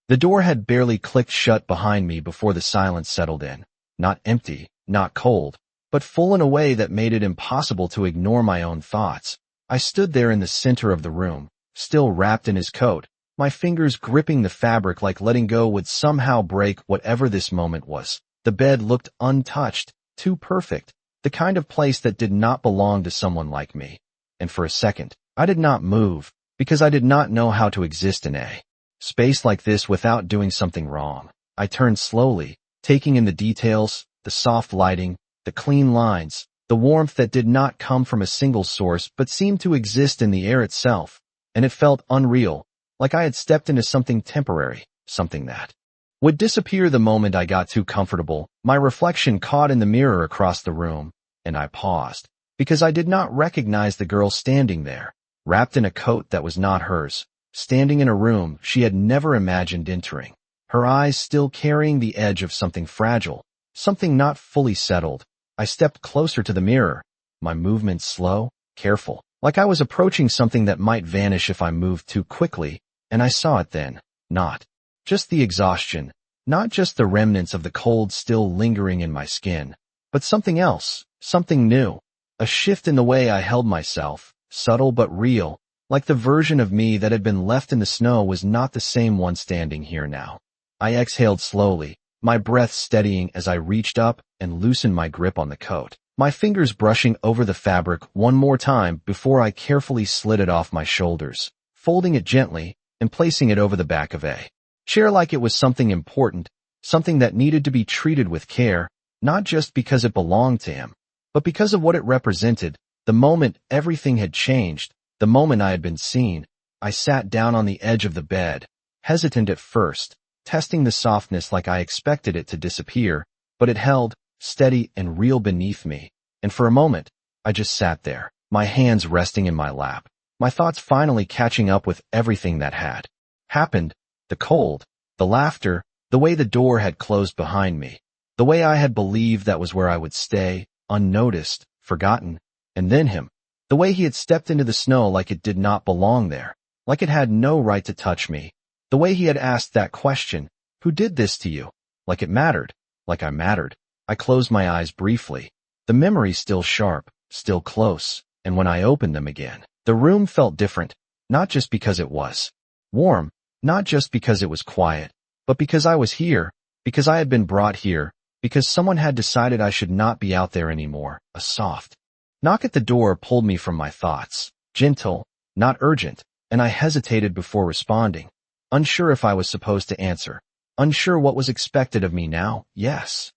The door had barely clicked shut behind me before the silence settled in, not empty, not cold, but full in a way that made it impossible to ignore my own thoughts. I stood there in the center of the room, still wrapped in his coat, my fingers gripping the fabric like letting go would somehow break whatever this moment was. The bed looked untouched, too perfect, the kind of place that did not belong to someone like me. And for a second, I did not move, because I did not know how to exist in a space like this without doing something wrong. I turned slowly, taking in the details, the soft lighting, the clean lines, the warmth that did not come from a single source but seemed to exist in the air itself, and it felt unreal, like I had stepped into something temporary, something that would disappear the moment I got too comfortable. My reflection caught in the mirror across the room, and I paused, because I did not recognize the girl standing there, wrapped in a coat that was not hers, standing in a room she had never imagined entering, her eyes still carrying the edge of something fragile, something not fully settled. I stepped closer to the mirror, my movements slow, careful, like I was approaching something that might vanish if I moved too quickly, and I saw it then. Not just the exhaustion, not just the remnants of the cold still lingering in my skin, but something else, something new, a shift in the way I held myself, subtle but real, like the version of me that had been left in the snow was not the same one standing here now. I exhaled slowly, my breath steadying as I reached up and loosened my grip on the coat, my fingers brushing over the fabric one more time before I carefully slid it off my shoulders, folding it gently and placing it over the back of a chair like it was something important, something that needed to be treated with care, not just because it belonged to him, but because of what it represented. The moment everything had changed, the moment I had been seen, I sat down on the edge of the bed, hesitant at first, testing the softness like I expected it to disappear, but it held, steady and real beneath me, and for a moment, I just sat there, my hands resting in my lap, my thoughts finally catching up with everything that had happened, the cold, the laughter, the way the door had closed behind me, the way I had believed that was where I would stay, unnoticed, forgotten, and then him, the way he had stepped into the snow like it did not belong there, like it had no right to touch me, the way he had asked that question, "Who did this to you?" Like it mattered, like I mattered. I closed my eyes briefly, the memory still sharp, still close, and when I opened them again, the room felt different, not just because it was warm, not just because it was quiet, but because I was here, because I had been brought here, because someone had decided I should not be out there anymore. A soft knock at the door pulled me from my thoughts, gentle, not urgent, and I hesitated before responding, unsure if I was supposed to answer, unsure what was expected of me now. "Yes,"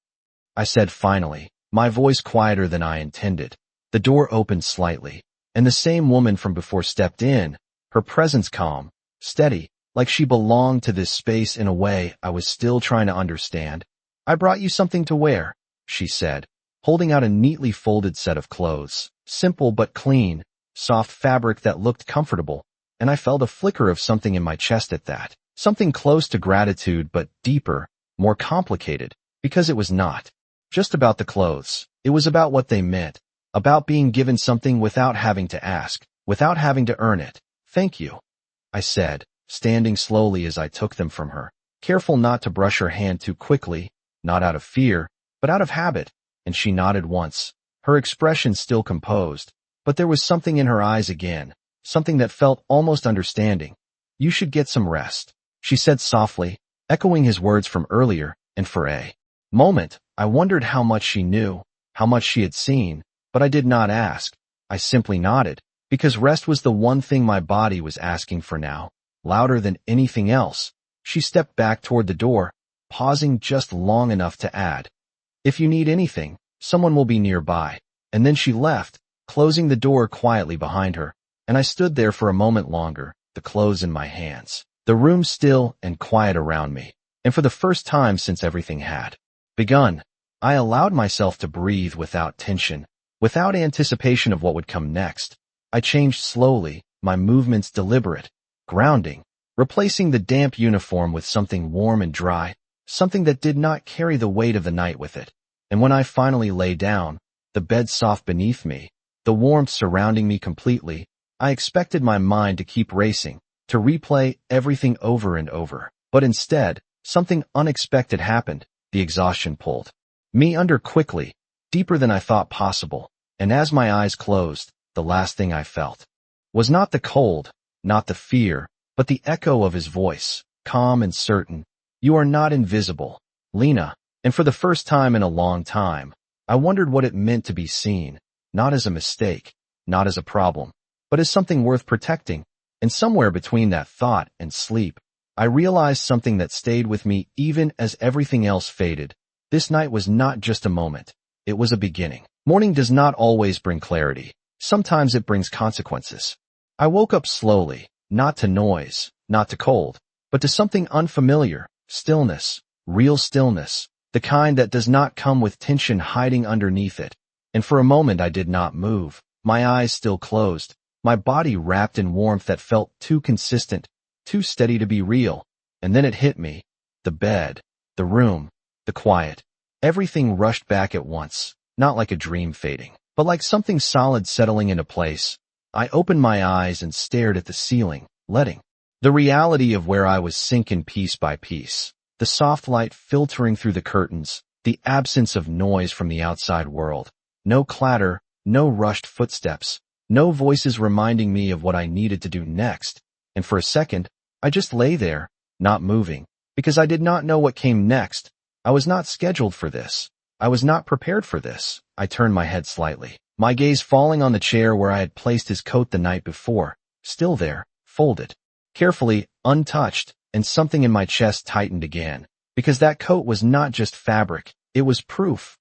I said finally, my voice quieter than I intended. The door opened slightly, and the same woman from before stepped in, her presence calm, steady, like she belonged to this space in a way I was still trying to understand. "I brought you something to wear," she said, holding out a neatly folded set of clothes, simple but clean, soft fabric that looked comfortable, and I felt a flicker of something in my chest at that, something close to gratitude but deeper, more complicated, because it was not just about the clothes. It was about what they meant, about being given something without having to ask, without having to earn it. "Thank you," I said, standing slowly as I took them from her, careful not to brush her hand too quickly, not out of fear, but out of habit, and she nodded once, her expression still composed, but there was something in her eyes again, something that felt almost understanding. "You should get some rest," she said softly, echoing his words from earlier, and for a moment, I wondered how much she knew, how much she had seen, but I did not ask. I simply nodded, because rest was the one thing my body was asking for now, louder than anything else. She stepped back toward the door, pausing just long enough to add, "If you need anything, someone will be nearby." And then she left, closing the door quietly behind her, and I stood there for a moment longer, the clothes in my hands, the room still and quiet around me, and for the first time since everything had begun, I allowed myself to breathe without tension, without anticipation of what would come next. I changed slowly, my movements deliberate, grounding, replacing the damp uniform with something warm and dry, something that did not carry the weight of the night with it. And when I finally lay down, the bed soft beneath me, the warmth surrounding me completely, I expected my mind to keep racing, to replay everything over and over. But instead, something unexpected happened. The exhaustion pulled me under quickly, deeper than I thought possible, and as my eyes closed, the last thing I felt was not the cold, not the fear, but the echo of his voice, calm and certain. "You are not invisible, Lena." And for the first time in a long time, I wondered what it meant to be seen, not as a mistake, not as a problem, but as something worth protecting. And somewhere between that thought and sleep, I realized something that stayed with me even as everything else faded. This night was not just a moment, it was a beginning. Morning does not always bring clarity. Sometimes it brings consequences. I woke up slowly, not to noise, not to cold, but to something unfamiliar, stillness, real stillness, the kind that does not come with tension hiding underneath it. And for a moment I did not move, my eyes still closed, my body wrapped in warmth that felt too consistent, too steady to be real. And then it hit me. The bed, the room, the quiet. Everything rushed back at once, not like a dream fading, but like something solid settling into place. I opened my eyes and stared at the ceiling, letting the reality of where I was sink in piece by piece. The soft light filtering through the curtains, the absence of noise from the outside world. No clatter, no rushed footsteps, no voices reminding me of what I needed to do next. And for a second, I just lay there, not moving, because I did not know what came next. I was not scheduled for this. I was not prepared for this. I turned my head slightly, my gaze falling on the chair where I had placed his coat the night before, still there, folded, carefully, untouched, and something in my chest tightened again, because that coat was not just fabric, it was proof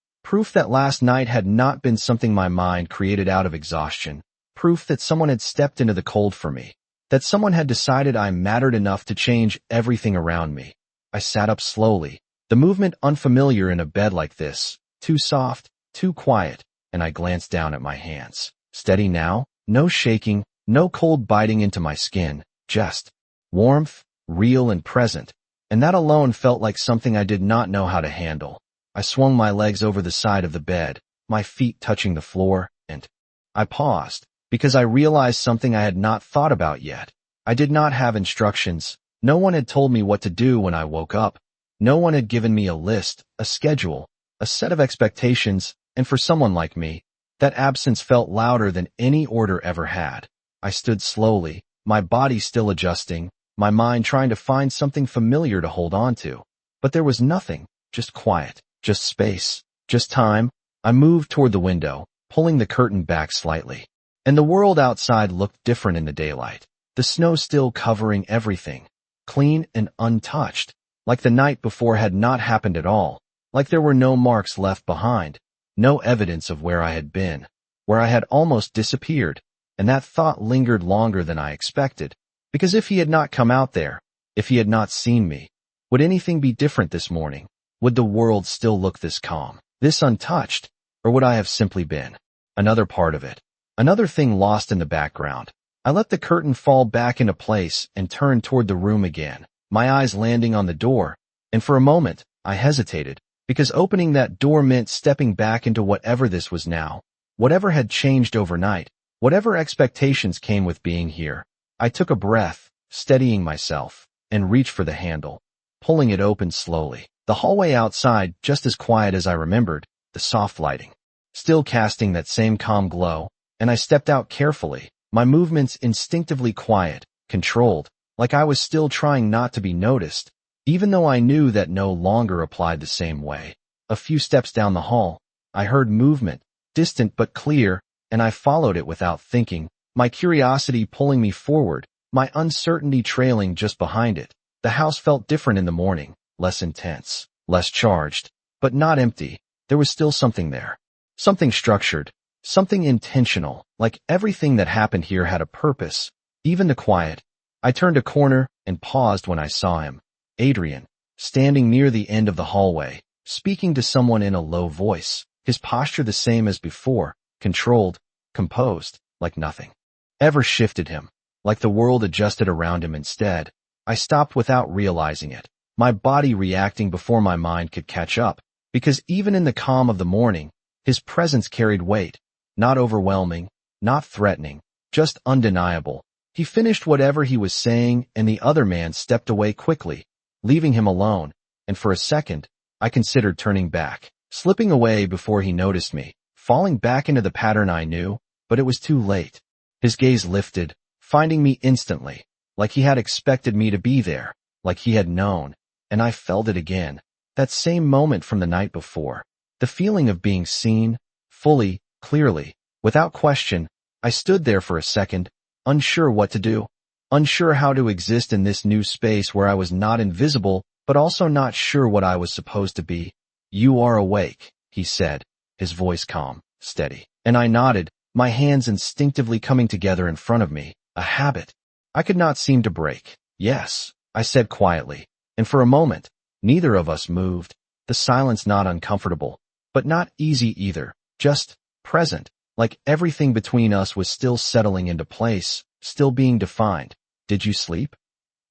that last night had not been something my mind created out of exhaustion, proof that someone had stepped into the cold for me, that someone had decided I mattered enough to change everything around me. I sat up slowly, the movement unfamiliar in a bed like this, too soft, too quiet, and I glanced down at my hands. Steady now, no shaking, no cold biting into my skin, just warmth, real and present, and that alone felt like something I did not know how to handle. I swung my legs over the side of the bed, my feet touching the floor, and I paused, because I realized something I had not thought about yet. I did not have instructions. No one had told me what to do when I woke up. No one had given me a list, a schedule, a set of expectations, and for someone like me, that absence felt louder than any order ever had. I stood slowly, my body still adjusting, my mind trying to find something familiar to hold on to. But there was nothing, just quiet, just space, just time. I moved toward the window, pulling the curtain back slightly. And the world outside looked different in the daylight. The snow still covering everything, clean and untouched, like the night before had not happened at all, like there were no marks left behind, no evidence of where I had been, where I had almost disappeared. And that thought lingered longer than I expected. Because if he had not come out there, if he had not seen me, would anything be different this morning? Would the world still look this calm, this untouched, or would I have simply been another part of it, another thing lost in the background? I let the curtain fall back into place and turned toward the room again, my eyes landing on the door, and for a moment, I hesitated, because opening that door meant stepping back into whatever this was now, whatever had changed overnight, whatever expectations came with being here. I took a breath, steadying myself, and reached for the handle, pulling it open slowly. The hallway outside, just as quiet as I remembered, the soft lighting, still casting that same calm glow, and I stepped out carefully, my movements instinctively quiet, controlled, like I was still trying not to be noticed. even though I knew that no longer applied the same way. A few steps down the hall, I heard movement, distant but clear, and I followed it without thinking, my curiosity pulling me forward, my uncertainty trailing just behind it. The house felt different in the morning, less intense, less charged, but not empty. There was still something there. Something structured, something intentional, like everything that happened here had a purpose, even the quiet. I turned a corner and paused when I saw him. Adrian, standing near the end of the hallway, speaking to someone in a low voice, his posture the same as before, controlled, composed, like nothing ever shifted him, like the world adjusted around him instead. I stopped without realizing it, my body reacting before my mind could catch up, because even in the calm of the morning, his presence carried weight, not overwhelming, not threatening, just undeniable. He finished whatever he was saying, and the other man stepped away quickly, leaving him alone, and for a second, I considered turning back, slipping away before he noticed me, falling back into the pattern I knew, but it was too late. His gaze lifted, finding me instantly, like he had expected me to be there, like he had known, and I felt it again. That same moment from the night before. The feeling of being seen, fully, clearly, without question. I stood there for a second, unsure what to do, unsure how to exist in this new space where I was not invisible, but also not sure what I was supposed to be. "You are awake," he said, his voice calm, steady. And I nodded, my hands instinctively coming together in front of me, a habit I could not seem to break. "Yes," I said quietly, and for a moment, neither of us moved, the silence not uncomfortable, but not easy either, just present, like everything between us was still settling into place, still being defined. "Did you sleep?"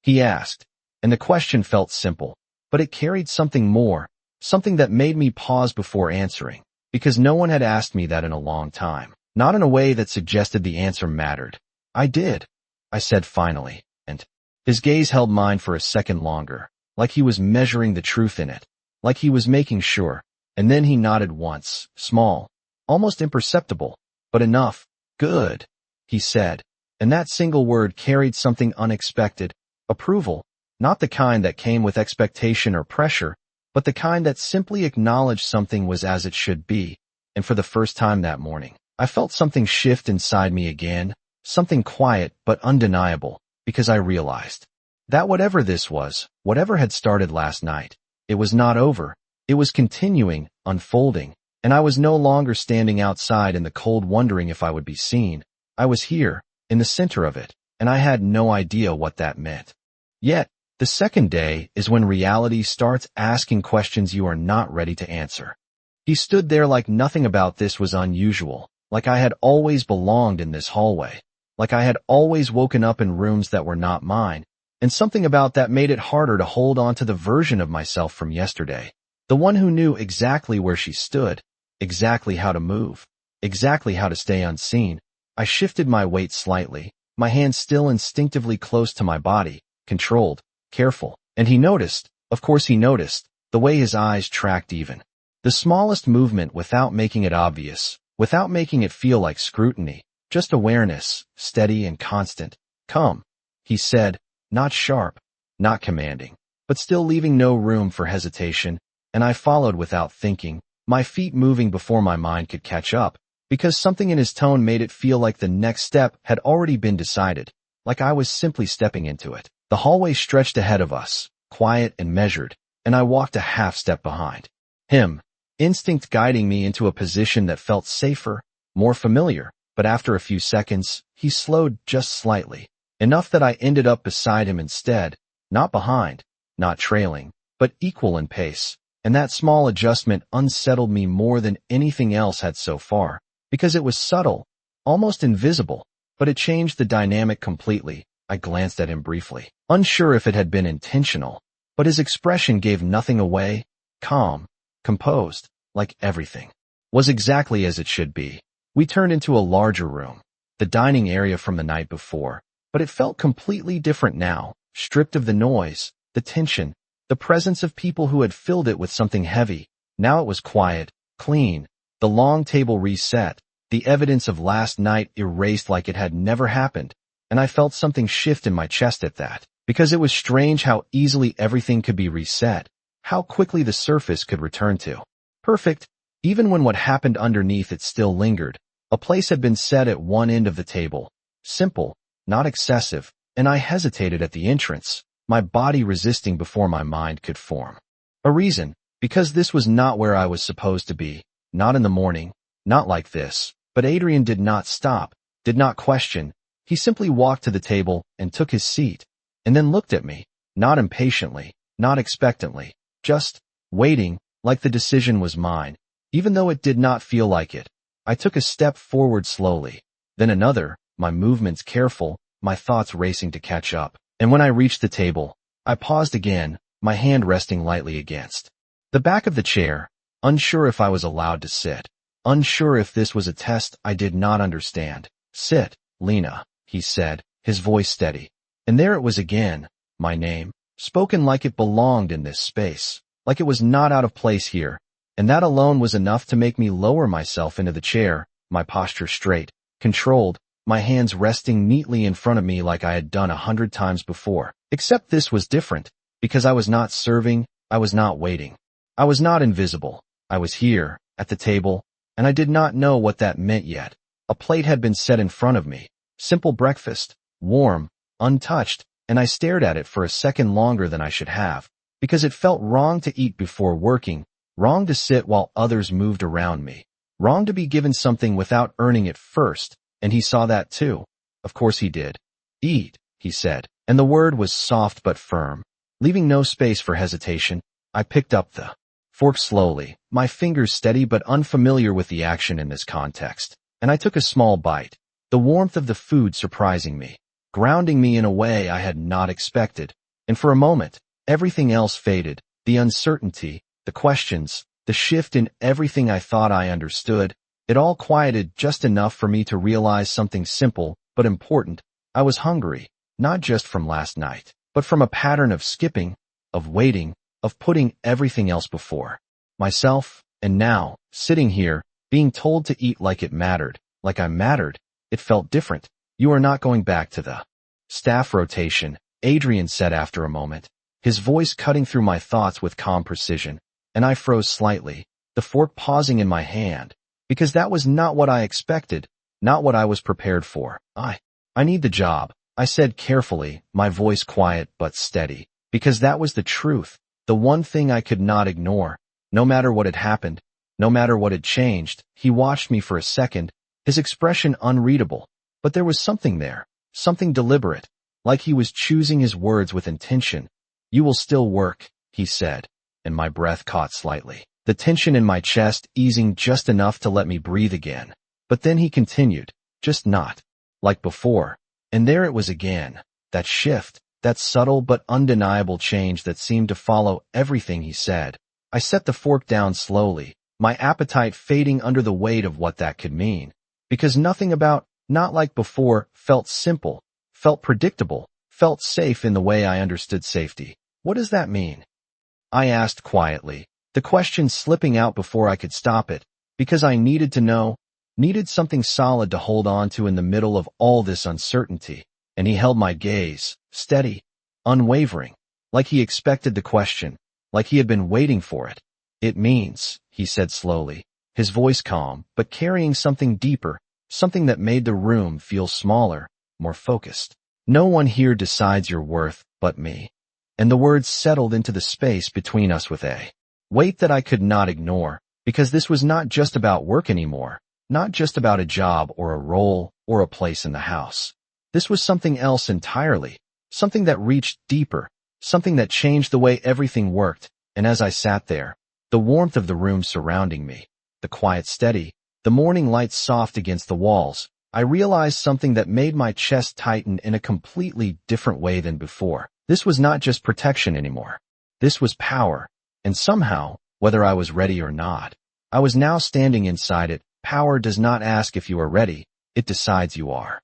he asked, and the question felt simple, but it carried something more, something that made me pause before answering, because no one had asked me that in a long time, not in a way that suggested the answer mattered. "I did," I said finally, and his gaze held mine for a second longer, like he was measuring the truth in it, like he was making sure, and then he nodded once, small, almost imperceptible, but enough. "Good," he said, and that single word carried something unexpected, approval, not the kind that came with expectation or pressure, but the kind that simply acknowledged something was as it should be, and for the first time that morning, I felt something shift inside me again, something quiet but undeniable, because I realized that whatever this was, whatever had started last night, it was not over, it was continuing, unfolding, and I was no longer standing outside in the cold wondering if I would be seen. I was here, in the center of it, and I had no idea what that meant. Yet, the second day is when reality starts asking questions you are not ready to answer. He stood there like nothing about this was unusual, like I had always belonged in this hallway, like I had always woken up in rooms that were not mine, and something about that made it harder to hold on to the version of myself from yesterday, the one who knew exactly where she stood, exactly how to move, exactly how to stay unseen. I shifted my weight slightly, my hand still instinctively close to my body, controlled, careful, and he noticed, of course he noticed, the way his eyes tracked even the smallest movement without making it obvious, without making it feel like scrutiny, just awareness, steady and constant. "Come," he said, not sharp, not commanding, but still leaving no room for hesitation, and I followed without thinking, my feet moving before my mind could catch up, because something in his tone made it feel like the next step had already been decided, like I was simply stepping into it. The hallway stretched ahead of us, quiet and measured, and I walked a half step behind him, instinct guiding me into a position that felt safer, more familiar, but after a few seconds, he slowed just slightly, enough that I ended up beside him instead, not behind, not trailing, but equal in pace, and that small adjustment unsettled me more than anything else had so far, because it was subtle, almost invisible, but it changed the dynamic completely. I glanced at him briefly, unsure if it had been intentional, but his expression gave nothing away, calm, composed, like everything was exactly as it should be. We turned into a larger room, the dining area from the night before, but it felt completely different now, stripped of the noise, the tension, the presence of people who had filled it with something heavy. Now it was quiet, clean, the long table reset, the evidence of last night erased like it had never happened, and I felt something shift in my chest at that. because it was strange how easily everything could be reset, how quickly the surface could return to perfect, even when what happened underneath it still lingered. A place had been set at one end of the table, simple, not excessive, and I hesitated at the entrance, my body resisting before my mind could form a reason, because this was not where I was supposed to be, not in the morning, not like this. But Adrian did not stop, did not question. He simply walked to the table and took his seat, and then looked at me, not impatiently, not expectantly, just waiting, like the decision was mine, even though it did not feel like it. I took a step forward slowly, then another, my movements careful, my thoughts racing to catch up. And when I reached the table, I paused again, my hand resting lightly against the back of the chair, unsure if I was allowed to sit, unsure if this was a test I did not understand. "Sit, Lena," he said, his voice steady. And there it was again, my name, spoken like it belonged in this space, like it was not out of place here. And that alone was enough to make me lower myself into the chair, my posture straight, controlled, my hands resting neatly in front of me like I had done 100 times before. Except this was different, because I was not serving, I was not waiting. I was not invisible. I was here, at the table, and I did not know what that meant yet. A plate had been set in front of me, simple breakfast, warm, untouched, and I stared at it for a second longer than I should have, because it felt wrong to eat before working, wrong to sit while others moved around me, wrong to be given something without earning it first, and he saw that too. Of course he did. "Eat," he said, and the word was soft but firm, leaving no space for hesitation. I picked up the fork slowly, my fingers steady but unfamiliar with the action in this context, and I took a small bite, the warmth of the food surprising me, grounding me in a way I had not expected. And for a moment, everything else faded, the uncertainty, the questions, the shift in everything I thought I understood. It all quieted just enough for me to realize something simple but important. I was hungry, not just from last night, but from a pattern of skipping, of waiting, of putting everything else before myself. And now, sitting here, being told to eat like it mattered, like I mattered, it felt different. "You are not going back to the staff rotation," Adrian said after a moment, his voice cutting through my thoughts with calm precision. And I froze slightly, the fork pausing in my hand, because that was not what I expected, not what I was prepared for. I need the job," I said carefully, my voice quiet but steady, because that was the truth, the one thing I could not ignore. No matter what had happened, no matter what had changed. He watched me for a second, his expression unreadable, but there was something there, something deliberate, like he was choosing his words with intention. "You will still work," he said, and my breath caught slightly, the tension in my chest easing just enough to let me breathe again. But then he continued, "Just not like before." And there it was again, that shift, that subtle but undeniable change that seemed to follow everything he said. I set the fork down slowly, my appetite fading under the weight of what that could mean, because nothing about "not like before" felt simple, felt predictable, felt safe in the way I understood safety. "What does that mean?" I asked quietly, the question slipping out before I could stop it, because I needed to know, needed something solid to hold on to in the middle of all this uncertainty. And he held my gaze, steady, unwavering, like he expected the question, like he had been waiting for it. "It means," he said slowly, his voice calm, but carrying something deeper, something that made the room feel smaller, more focused. "No one here decides your worth but me." And the words settled into the space between us with a weight that I could not ignore, because this was not just about work anymore, not just about a job or a role or a place in the house. This was something else entirely, something that reached deeper, something that changed the way everything worked. And as I sat there, the warmth of the room surrounding me, the quiet steady, the morning light soft against the walls, I realized something that made my chest tighten in a completely different way than before. This was not just protection anymore. This was power. And somehow, whether I was ready or not, I was now standing inside it. Power does not ask if you are ready, it decides you are.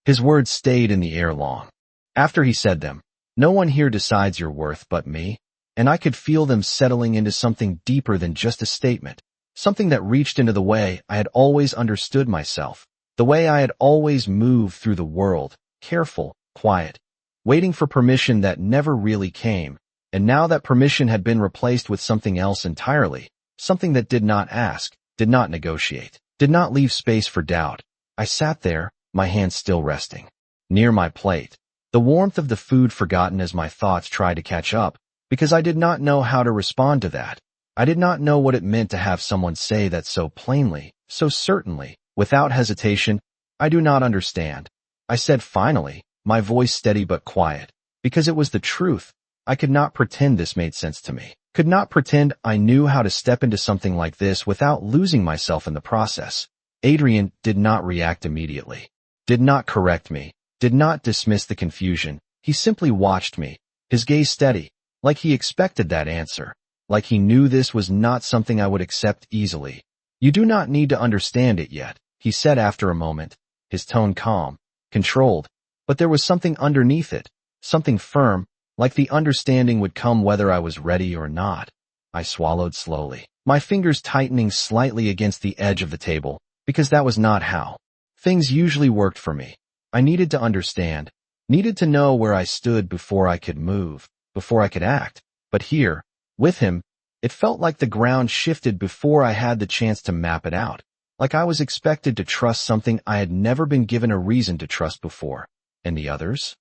His words stayed in the air long after he said them. "No one here decides your worth but me." And I could feel them settling into something deeper than just a statement, something that reached into the way I had always understood myself, the way I had always moved through the world, careful, quiet, waiting for permission that never really came, and now that permission had been replaced with something else entirely, something that did not ask, did not negotiate, did not leave space for doubt. I sat there, my hands still resting near my plate, the warmth of the food forgotten as my thoughts tried to catch up, because I did not know how to respond to that. I did not know what it meant to have someone say that so plainly, so certainly, without hesitation. I do not understand, I said finally, my voice steady but quiet, because it was the truth. I could not pretend this made sense to me. Could not pretend I knew how to step into something like this without losing myself in the process. Adrian did not react immediately, did not correct me, did not dismiss the confusion. He simply watched me, his gaze steady, like he expected that answer, like he knew this was not something I would accept easily. You do not need to understand it yet, he said after a moment, his tone calm, controlled, but there was something underneath it, something firm, like the understanding would come whether I was ready or not. I swallowed slowly, my fingers tightening slightly against the edge of the table, because that was not how things usually worked for me. I needed to understand, needed to know where I stood before I could move, before I could act. But here, with him, it felt like the ground shifted before I had the chance to map it out, like I was expected to trust something I had never been given a reason to trust before. And the others?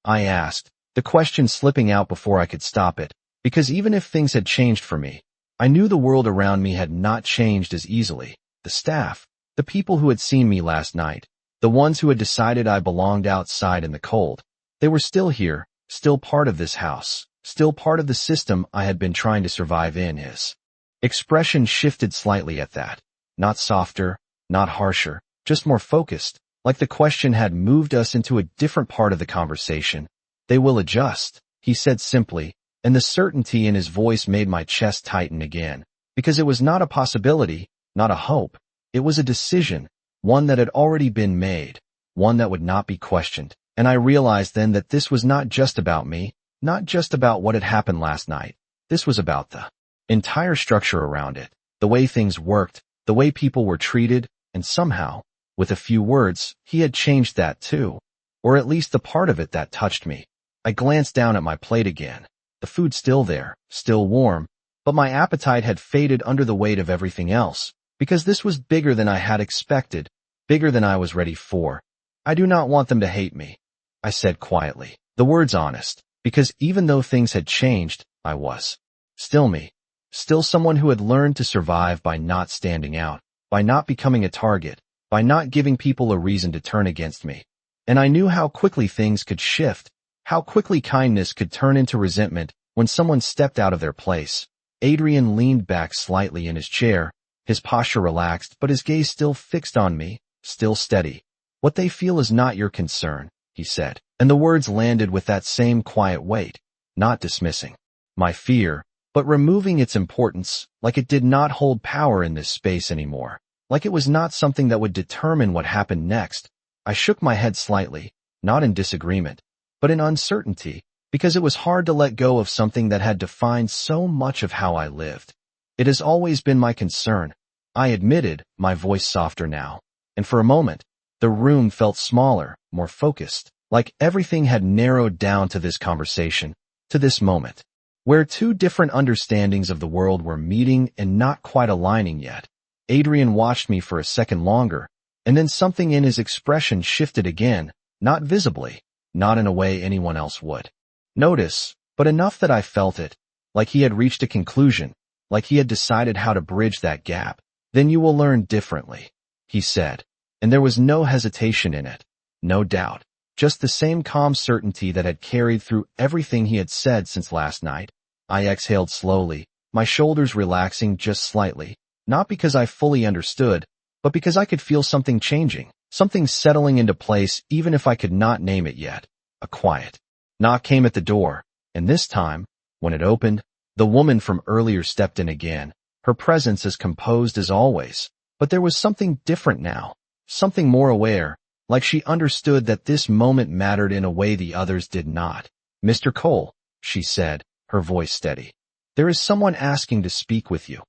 I asked, the question slipping out before I could stop it, because even if things had changed for me, I knew the world around me had not changed as easily. The staff, the people who had seen me last night, the ones who had decided I belonged outside in the cold, they were still here, still part of this house, still part of the system I had been trying to survive in. His expression shifted slightly at that, not softer, not harsher, just more focused, like the question had moved us into a different part of the conversation. They will adjust, he said simply, and the certainty in his voice made my chest tighten again, because it was not a possibility, not a hope. It was a decision, one that had already been made, one that would not be questioned. And I realized then that this was not just about me, not just about what had happened last night. This was about the entire structure around it, the way things worked, the way people were treated, and somehow, with a few words, he had changed that too, or at least the part of it that touched me. I glanced down at my plate again, the food still there, still warm, but my appetite had faded under the weight of everything else, because this was bigger than I had expected, bigger than I was ready for. I do not want them to hate me, I said quietly, the words honest, because even though things had changed, I was still me, still someone who had learned to survive by not standing out, by not becoming a target, by not giving people a reason to turn against me. And I knew how quickly things could shift, how quickly kindness could turn into resentment when someone stepped out of their place. Adrian leaned back slightly in his chair, his posture relaxed but his gaze still fixed on me, still steady. What they feel is not your concern, he said, and the words landed with that same quiet weight, not dismissing my fear, but removing its importance, like it did not hold power in this space anymore, like it was not something that would determine what happened next. I shook my head slightly, not in disagreement, but in uncertainty, because it was hard to let go of something that had defined so much of how I lived. It has always been my concern, I admitted, my voice softer now, and for a moment, the room felt smaller, more focused, like everything had narrowed down to this conversation, to this moment, where two different understandings of the world were meeting and not quite aligning yet. Adrian watched me for a second longer, and then something in his expression shifted again, not visibly, not in a way anyone else would notice, but enough that I felt it, like he had reached a conclusion, like he had decided how to bridge that gap. Then you will learn differently, he said, and there was no hesitation in it, no doubt, just the same calm certainty that had carried through everything he had said since last night. I exhaled slowly, my shoulders relaxing just slightly, not because I fully understood, but because I could feel something changing, something settling into place even if I could not name it yet. A quiet knock came at the door, and this time, when it opened, the woman from earlier stepped in again, her presence as composed as always, but there was something different now, something more aware, like she understood that this moment mattered in a way the others did not. "Mr. Cole," she said, her voice steady. "There is someone asking to speak with you."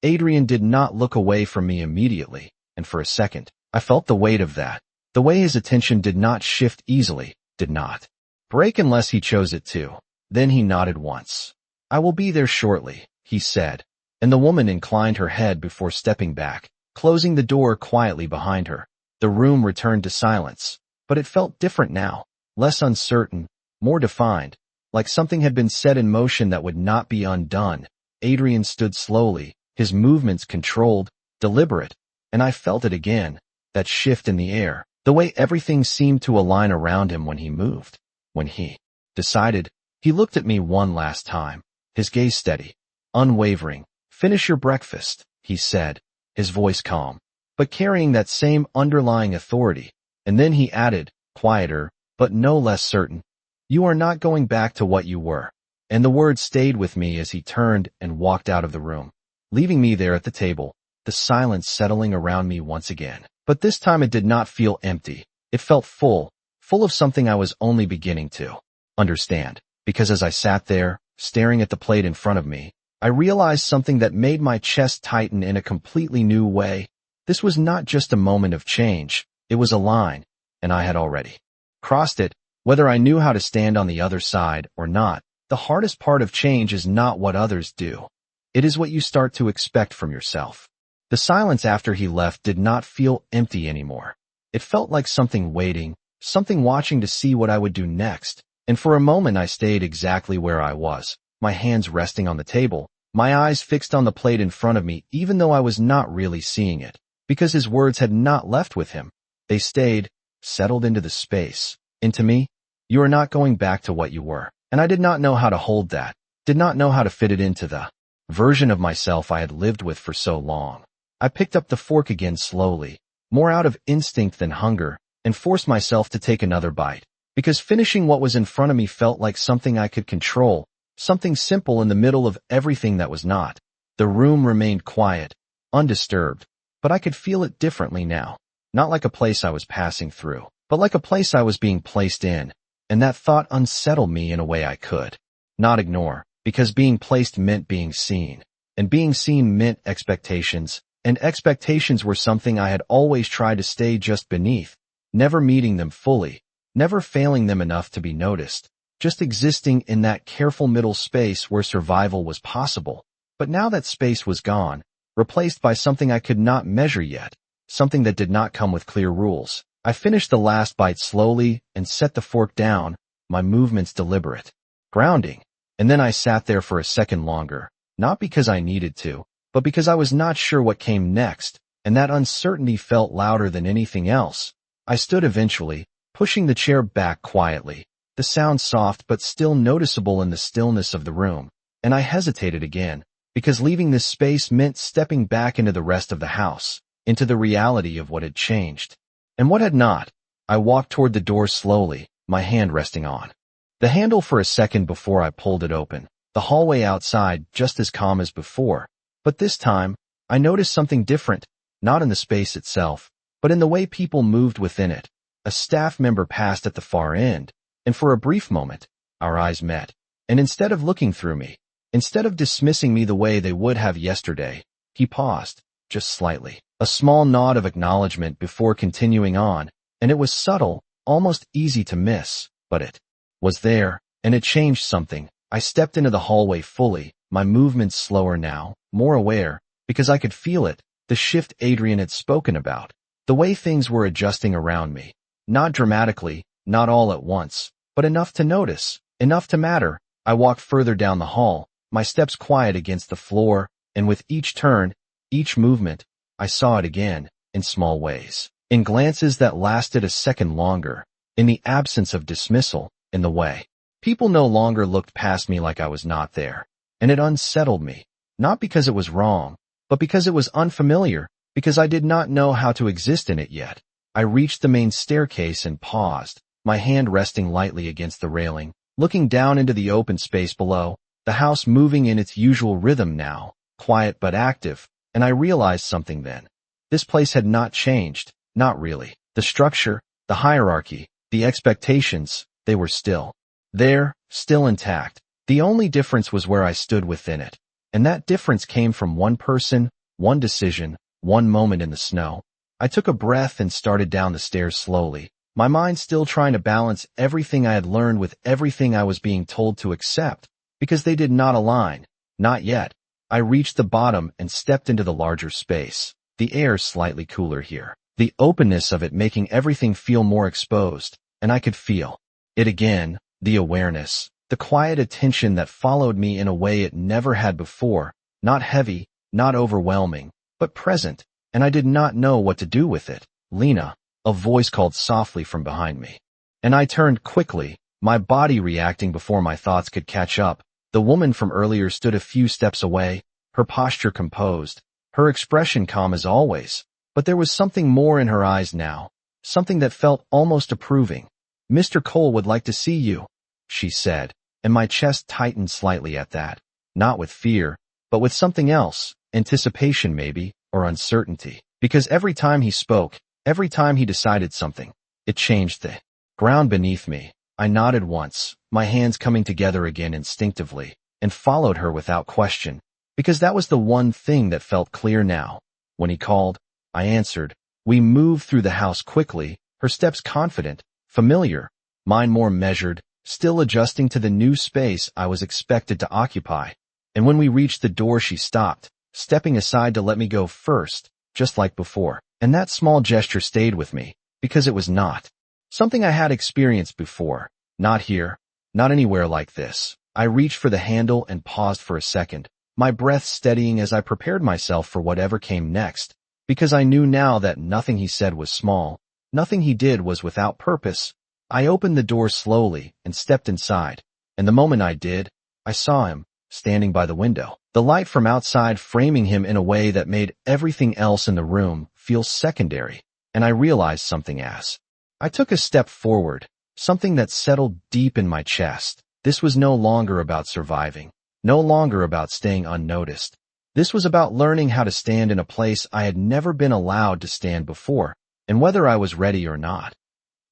Adrian did not look away from me immediately, and for a second, I felt the weight of that, the way his attention did not shift easily, did not Break unless he chose it to. Then he nodded once. I will be there shortly, he said, and the woman inclined her head before stepping back, closing the door quietly behind her. The room returned to silence, but it felt different now, less uncertain, more defined, like something had been set in motion that would not be undone. Adrian stood slowly, his movements controlled, deliberate, and I felt it again, that shift in the air, the way everything seemed to align around him when he moved. When he decided, he looked at me one last time, his gaze steady, unwavering. Finish your breakfast, he said, his voice calm, but carrying that same underlying authority. And then he added, quieter, but no less certain, you are not going back to what you were. And the words stayed with me as he turned and walked out of the room, leaving me there at the table, the silence settling around me once again. But this time it did not feel empty. It felt full of something I was only beginning to understand. Because as I sat there, staring at the plate in front of me, I realized something that made my chest tighten in a completely new way. This was not just a moment of change, it was a line, and I had already crossed it. Whether I knew how to stand on the other side or not, the hardest part of change is not what others do. It is what you start to expect from yourself. The silence after he left did not feel empty anymore. It felt like something waiting, something watching to see what I would do next. And for a moment I stayed exactly where I was, my hands resting on the table, my eyes fixed on the plate in front of me, even though I was not really seeing it, because his words had not left with him. They stayed, settled into the space, into me. You are not going back to what you were. And I did not know how to hold that, did not know how to fit it into the version of myself I had lived with for so long. I picked up the fork again slowly, more out of instinct than hunger, and forced myself to take another bite, because finishing what was in front of me felt like something I could control, something simple in the middle of everything that was not. The room remained quiet, undisturbed, but I could feel it differently now, not like a place I was passing through, but like a place I was being placed in, and that thought unsettled me in a way I could not ignore, because being placed meant being seen, and being seen meant expectations, and expectations were something I had always tried to stay just beneath, never meeting them fully, never failing them enough to be noticed, just existing in that careful middle space where survival was possible. But now that space was gone, replaced by something I could not measure yet, something that did not come with clear rules. I finished the last bite slowly and set the fork down, my movements deliberate, grounding, and then I sat there for a second longer, not because I needed to, but because I was not sure what came next, and that uncertainty felt louder than anything else. I stood eventually, pushing the chair back quietly, the sound soft but still noticeable in the stillness of the room, and I hesitated again, because leaving this space meant stepping back into the rest of the house, into the reality of what had changed. And what had not? I walked toward the door slowly, my hand resting on the handle for a second before I pulled it open. The hallway outside just as calm as before, but this time, I noticed something different, not in the space itself, but in the way people moved within it. A staff member passed at the far end, and for a brief moment, our eyes met. And instead of looking through me, instead of dismissing me the way they would have yesterday, he paused, just slightly. A small nod of acknowledgement before continuing on, and it was subtle, almost easy to miss, but it was there, and it changed something. I stepped into the hallway fully, my movements slower now, more aware, because I could feel it, the shift Adrian had spoken about, the way things were adjusting around me. Not dramatically, not all at once, but enough to notice, enough to matter. I walked further down the hall, my steps quiet against the floor, and with each turn, each movement, I saw it again, in small ways, in glances that lasted a second longer, in the absence of dismissal, in the way people no longer looked past me like I was not there. And it unsettled me, not because it was wrong, but because it was unfamiliar, because I did not know how to exist in it yet. I reached the main staircase and paused, my hand resting lightly against the railing, looking down into the open space below, the house moving in its usual rhythm now, quiet but active, and I realized something then. This place had not changed, not really. The structure, the hierarchy, the expectations, they were still there, still intact. The only difference was where I stood within it. And that difference came from one person, one decision, one moment in the snow. I took a breath and started down the stairs slowly, my mind still trying to balance everything I had learned with everything I was being told to accept, because they did not align. Not yet. I reached the bottom and stepped into the larger space. The air slightly cooler here. The openness of it making everything feel more exposed, and I could feel it again, the awareness, the quiet attention that followed me in a way it never had before, not heavy, not overwhelming, but present, and I did not know what to do with it. Lena, a voice called softly from behind me. And I turned quickly, my body reacting before my thoughts could catch up. The woman from earlier stood a few steps away, her posture composed, her expression calm as always, but there was something more in her eyes now, something that felt almost approving. "Mr. Cole would like to see you," she said, and my chest tightened slightly at that, not with fear, but with something else, anticipation maybe, or uncertainty, because every time he spoke, every time he decided something, it changed the ground beneath me. I nodded once, my hands coming together again instinctively, and followed her without question, because that was the one thing that felt clear now. When he called, I answered. We moved through the house quickly, her steps confident, familiar, mine more measured, still adjusting to the new space I was expected to occupy. And when we reached the door, she stopped, stepping aside to let me go first, just like before. And that small gesture stayed with me, because it was not something I had experienced before. Not here, not anywhere like this. I reached for the handle and paused for a second, my breath steadying as I prepared myself for whatever came next, because I knew now that nothing he said was small, nothing he did was without purpose. I opened the door slowly and stepped inside, and the moment I did, I saw him, standing by the window, the light from outside framing him in a way that made everything else in the room feel secondary, and I realized something as I took a step forward, something that settled deep in my chest. This was no longer about surviving, no longer about staying unnoticed. This was about learning how to stand in a place I had never been allowed to stand before, and whether I was ready or not.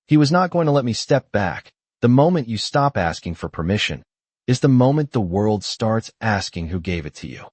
He was not going to let me step back. The moment you stop asking for permission is the moment the world starts asking who gave it to you.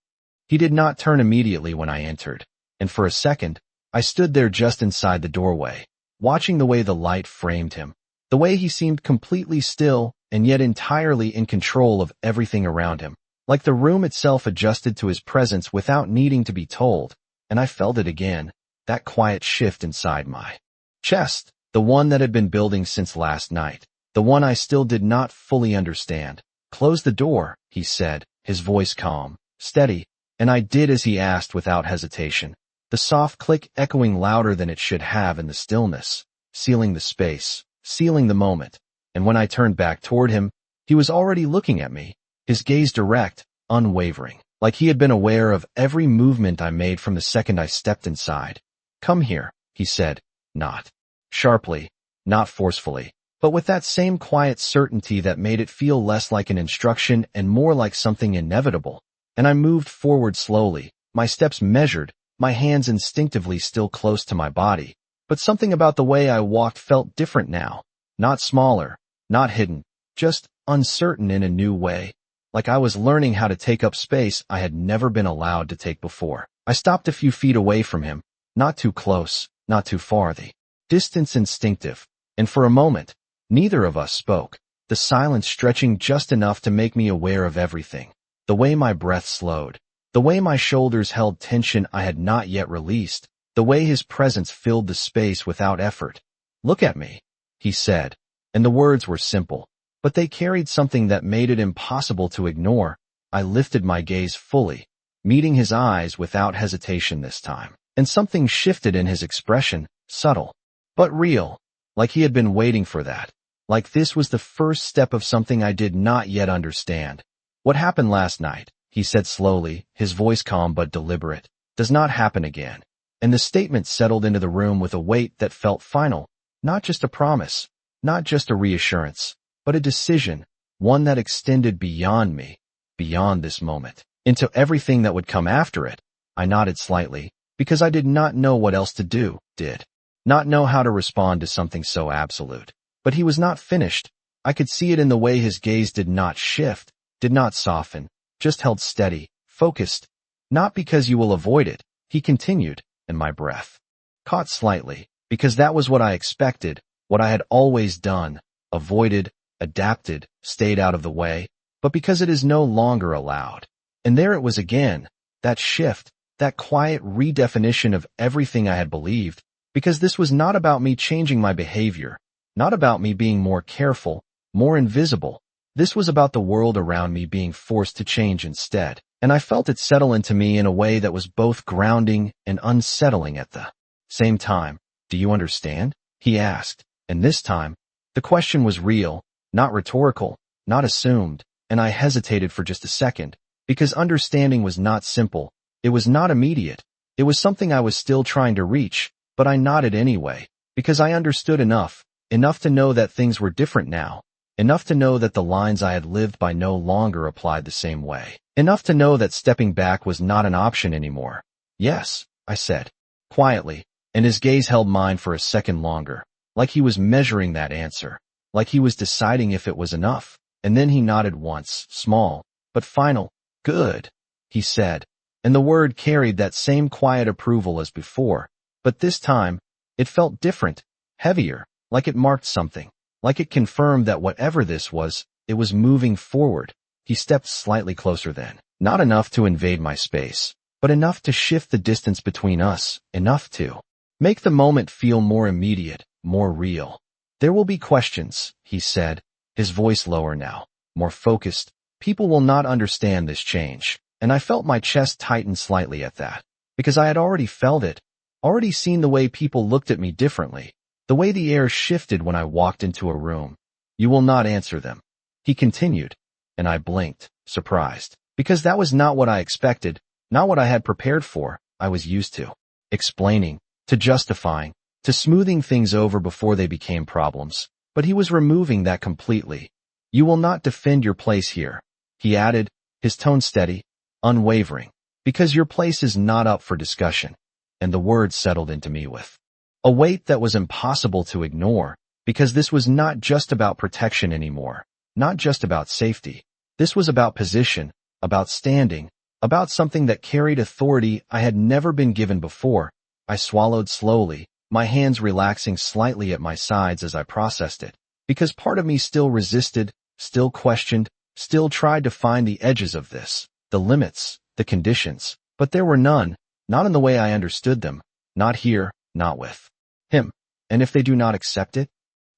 He did not turn immediately when I entered, and for a second, I stood there just inside the doorway, watching the way the light framed him, the way he seemed completely still and yet entirely in control of everything around him, like the room itself adjusted to his presence without needing to be told, and I felt it again, that quiet shift inside my chest, the one that had been building since last night, the one I still did not fully understand. "Close the door," he said, his voice calm, steady, and I did as he asked without hesitation. The soft click echoing louder than it should have in the stillness, sealing the space, sealing the moment. And when I turned back toward him, he was already looking at me, his gaze direct, unwavering, like he had been aware of every movement I made from the second I stepped inside. "Come here," he said, not sharply, not forcefully, but with that same quiet certainty that made it feel less like an instruction and more like something inevitable. And I moved forward slowly, my steps measured, my hands instinctively still close to my body, but something about the way I walked felt different now, not smaller, not hidden, just uncertain in a new way, like I was learning how to take up space I had never been allowed to take before. I stopped a few feet away from him, not too close, not too far, the distance instinctive, and for a moment, neither of us spoke, the silence stretching just enough to make me aware of everything, the way my breath slowed, the way my shoulders held tension I had not yet released, the way his presence filled the space without effort. "Look at me," he said, and the words were simple, but they carried something that made it impossible to ignore. I lifted my gaze fully, meeting his eyes without hesitation this time, and something shifted in his expression, subtle, but real, like he had been waiting for that, like this was the first step of something I did not yet understand. "What happened last night," he said slowly, his voice calm but deliberate, "does not happen again." And the statement settled into the room with a weight that felt final, not just a promise, not just a reassurance, but a decision, one that extended beyond me, beyond this moment, into everything that would come after it. I nodded slightly, because I did not know what else to do, did not know how to respond to something so absolute. But he was not finished. I could see it in the way his gaze did not shift, did not soften, just held steady, focused. "Not because you will avoid it," he continued, and my breath caught slightly, because that was what I expected, What I had always done, avoided, adapted, stayed out of the way, but because it is no longer allowed. And there it was again, that shift, that quiet redefinition of everything I had believed, because this was not about me changing my behavior, not about me being more careful, more invisible. This was about the world around me being forced to change instead, and I felt it settle into me in a way that was both grounding and unsettling at the same time. Do you understand? He asked, and this time, the question was real, not rhetorical, not assumed, and I hesitated for just a second, because understanding was not simple, it was not immediate, it was something I was still trying to reach, but I nodded anyway, because I understood enough to know that things were different now. Enough to know that the lines I had lived by no longer applied the same way. Enough to know that stepping back was not an option anymore. Yes, I said, quietly, and his gaze held mine for a second longer, like he was measuring that answer, like he was deciding if it was enough. And then he nodded once, small, but final. Good, he said, and the word carried that same quiet approval as before, but this time, it felt different, heavier, like it marked something. Like it confirmed that whatever this was, it was moving forward. He stepped slightly closer then. Not enough to invade my space, but enough to shift the distance between us, enough to make the moment feel more immediate, more real. There will be questions, he said, his voice lower now, more focused. People will not understand this change, and I felt my chest tighten slightly at that, because I had already felt it, already seen the way people looked at me differently. The way the air shifted when I walked into a room. You will not answer them, he continued, and I blinked, surprised, because that was not what I expected, not what I had prepared for. I was used to explaining, to justifying, to smoothing things over before they became problems, but he was removing that completely. You will not defend your place here, he added, his tone steady, unwavering, because your place is not up for discussion, and the words settled into me with a weight that was impossible to ignore, because this was not just about protection anymore, not just about safety. This was about position, about standing, about something that carried authority I had never been given before. I swallowed slowly, my hands relaxing slightly at my sides as I processed it, because part of me still resisted, still questioned, still tried to find the edges of this, the limits, the conditions, but there were none, not in the way I understood them, not here, not with him. And if they do not accept it?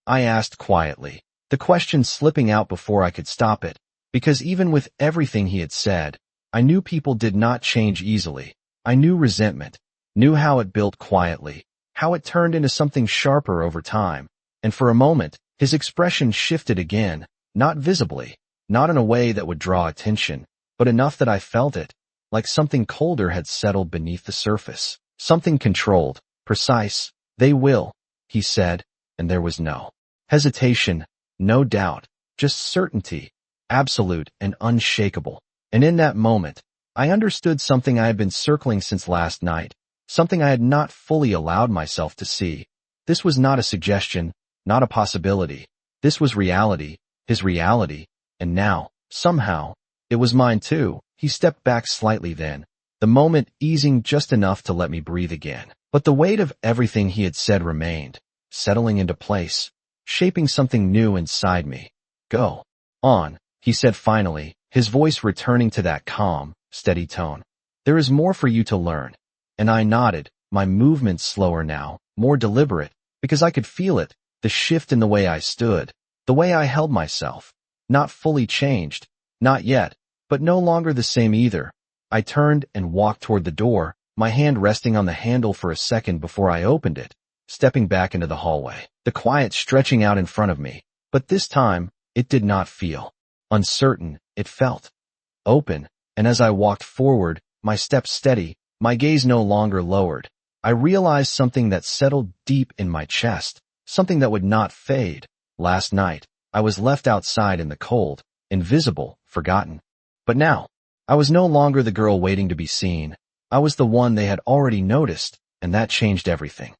I asked quietly, the question slipping out before I could stop it, because even with everything he had said, I knew people did not change easily. I knew resentment, knew how it built quietly, how it turned into something sharper over time, and for a moment, his expression shifted again, not visibly, not in a way that would draw attention, but enough that I felt it, like something colder had settled beneath the surface, something controlled, precise. They will, he said, and there was no hesitation, no doubt, just certainty, absolute and unshakable. And in that moment, I understood something I had been circling since last night, something I had not fully allowed myself to see. This was not a suggestion, not a possibility. This was reality, his reality, and now, somehow, it was mine too. He stepped back slightly then, the moment easing just enough to let me breathe again. But the weight of everything he had said remained, settling into place, shaping something new inside me. Go on, he said finally, his voice returning to that calm, steady tone. There is more for you to learn. And I nodded, my movements slower now, more deliberate, because I could feel it, the shift in the way I stood, the way I held myself. Not fully changed, not yet, but no longer the same either. I turned and walked toward the door, my hand resting on the handle for a second before I opened it, stepping back into the hallway, the quiet stretching out in front of me. But this time, it did not feel uncertain, it felt open, and as I walked forward, my steps steady, my gaze no longer lowered, I realized something that settled deep in my chest, something that would not fade. Last night, I was left outside in the cold, invisible, forgotten. But now, I was no longer the girl waiting to be seen. I was the one they had already noticed, and that changed everything.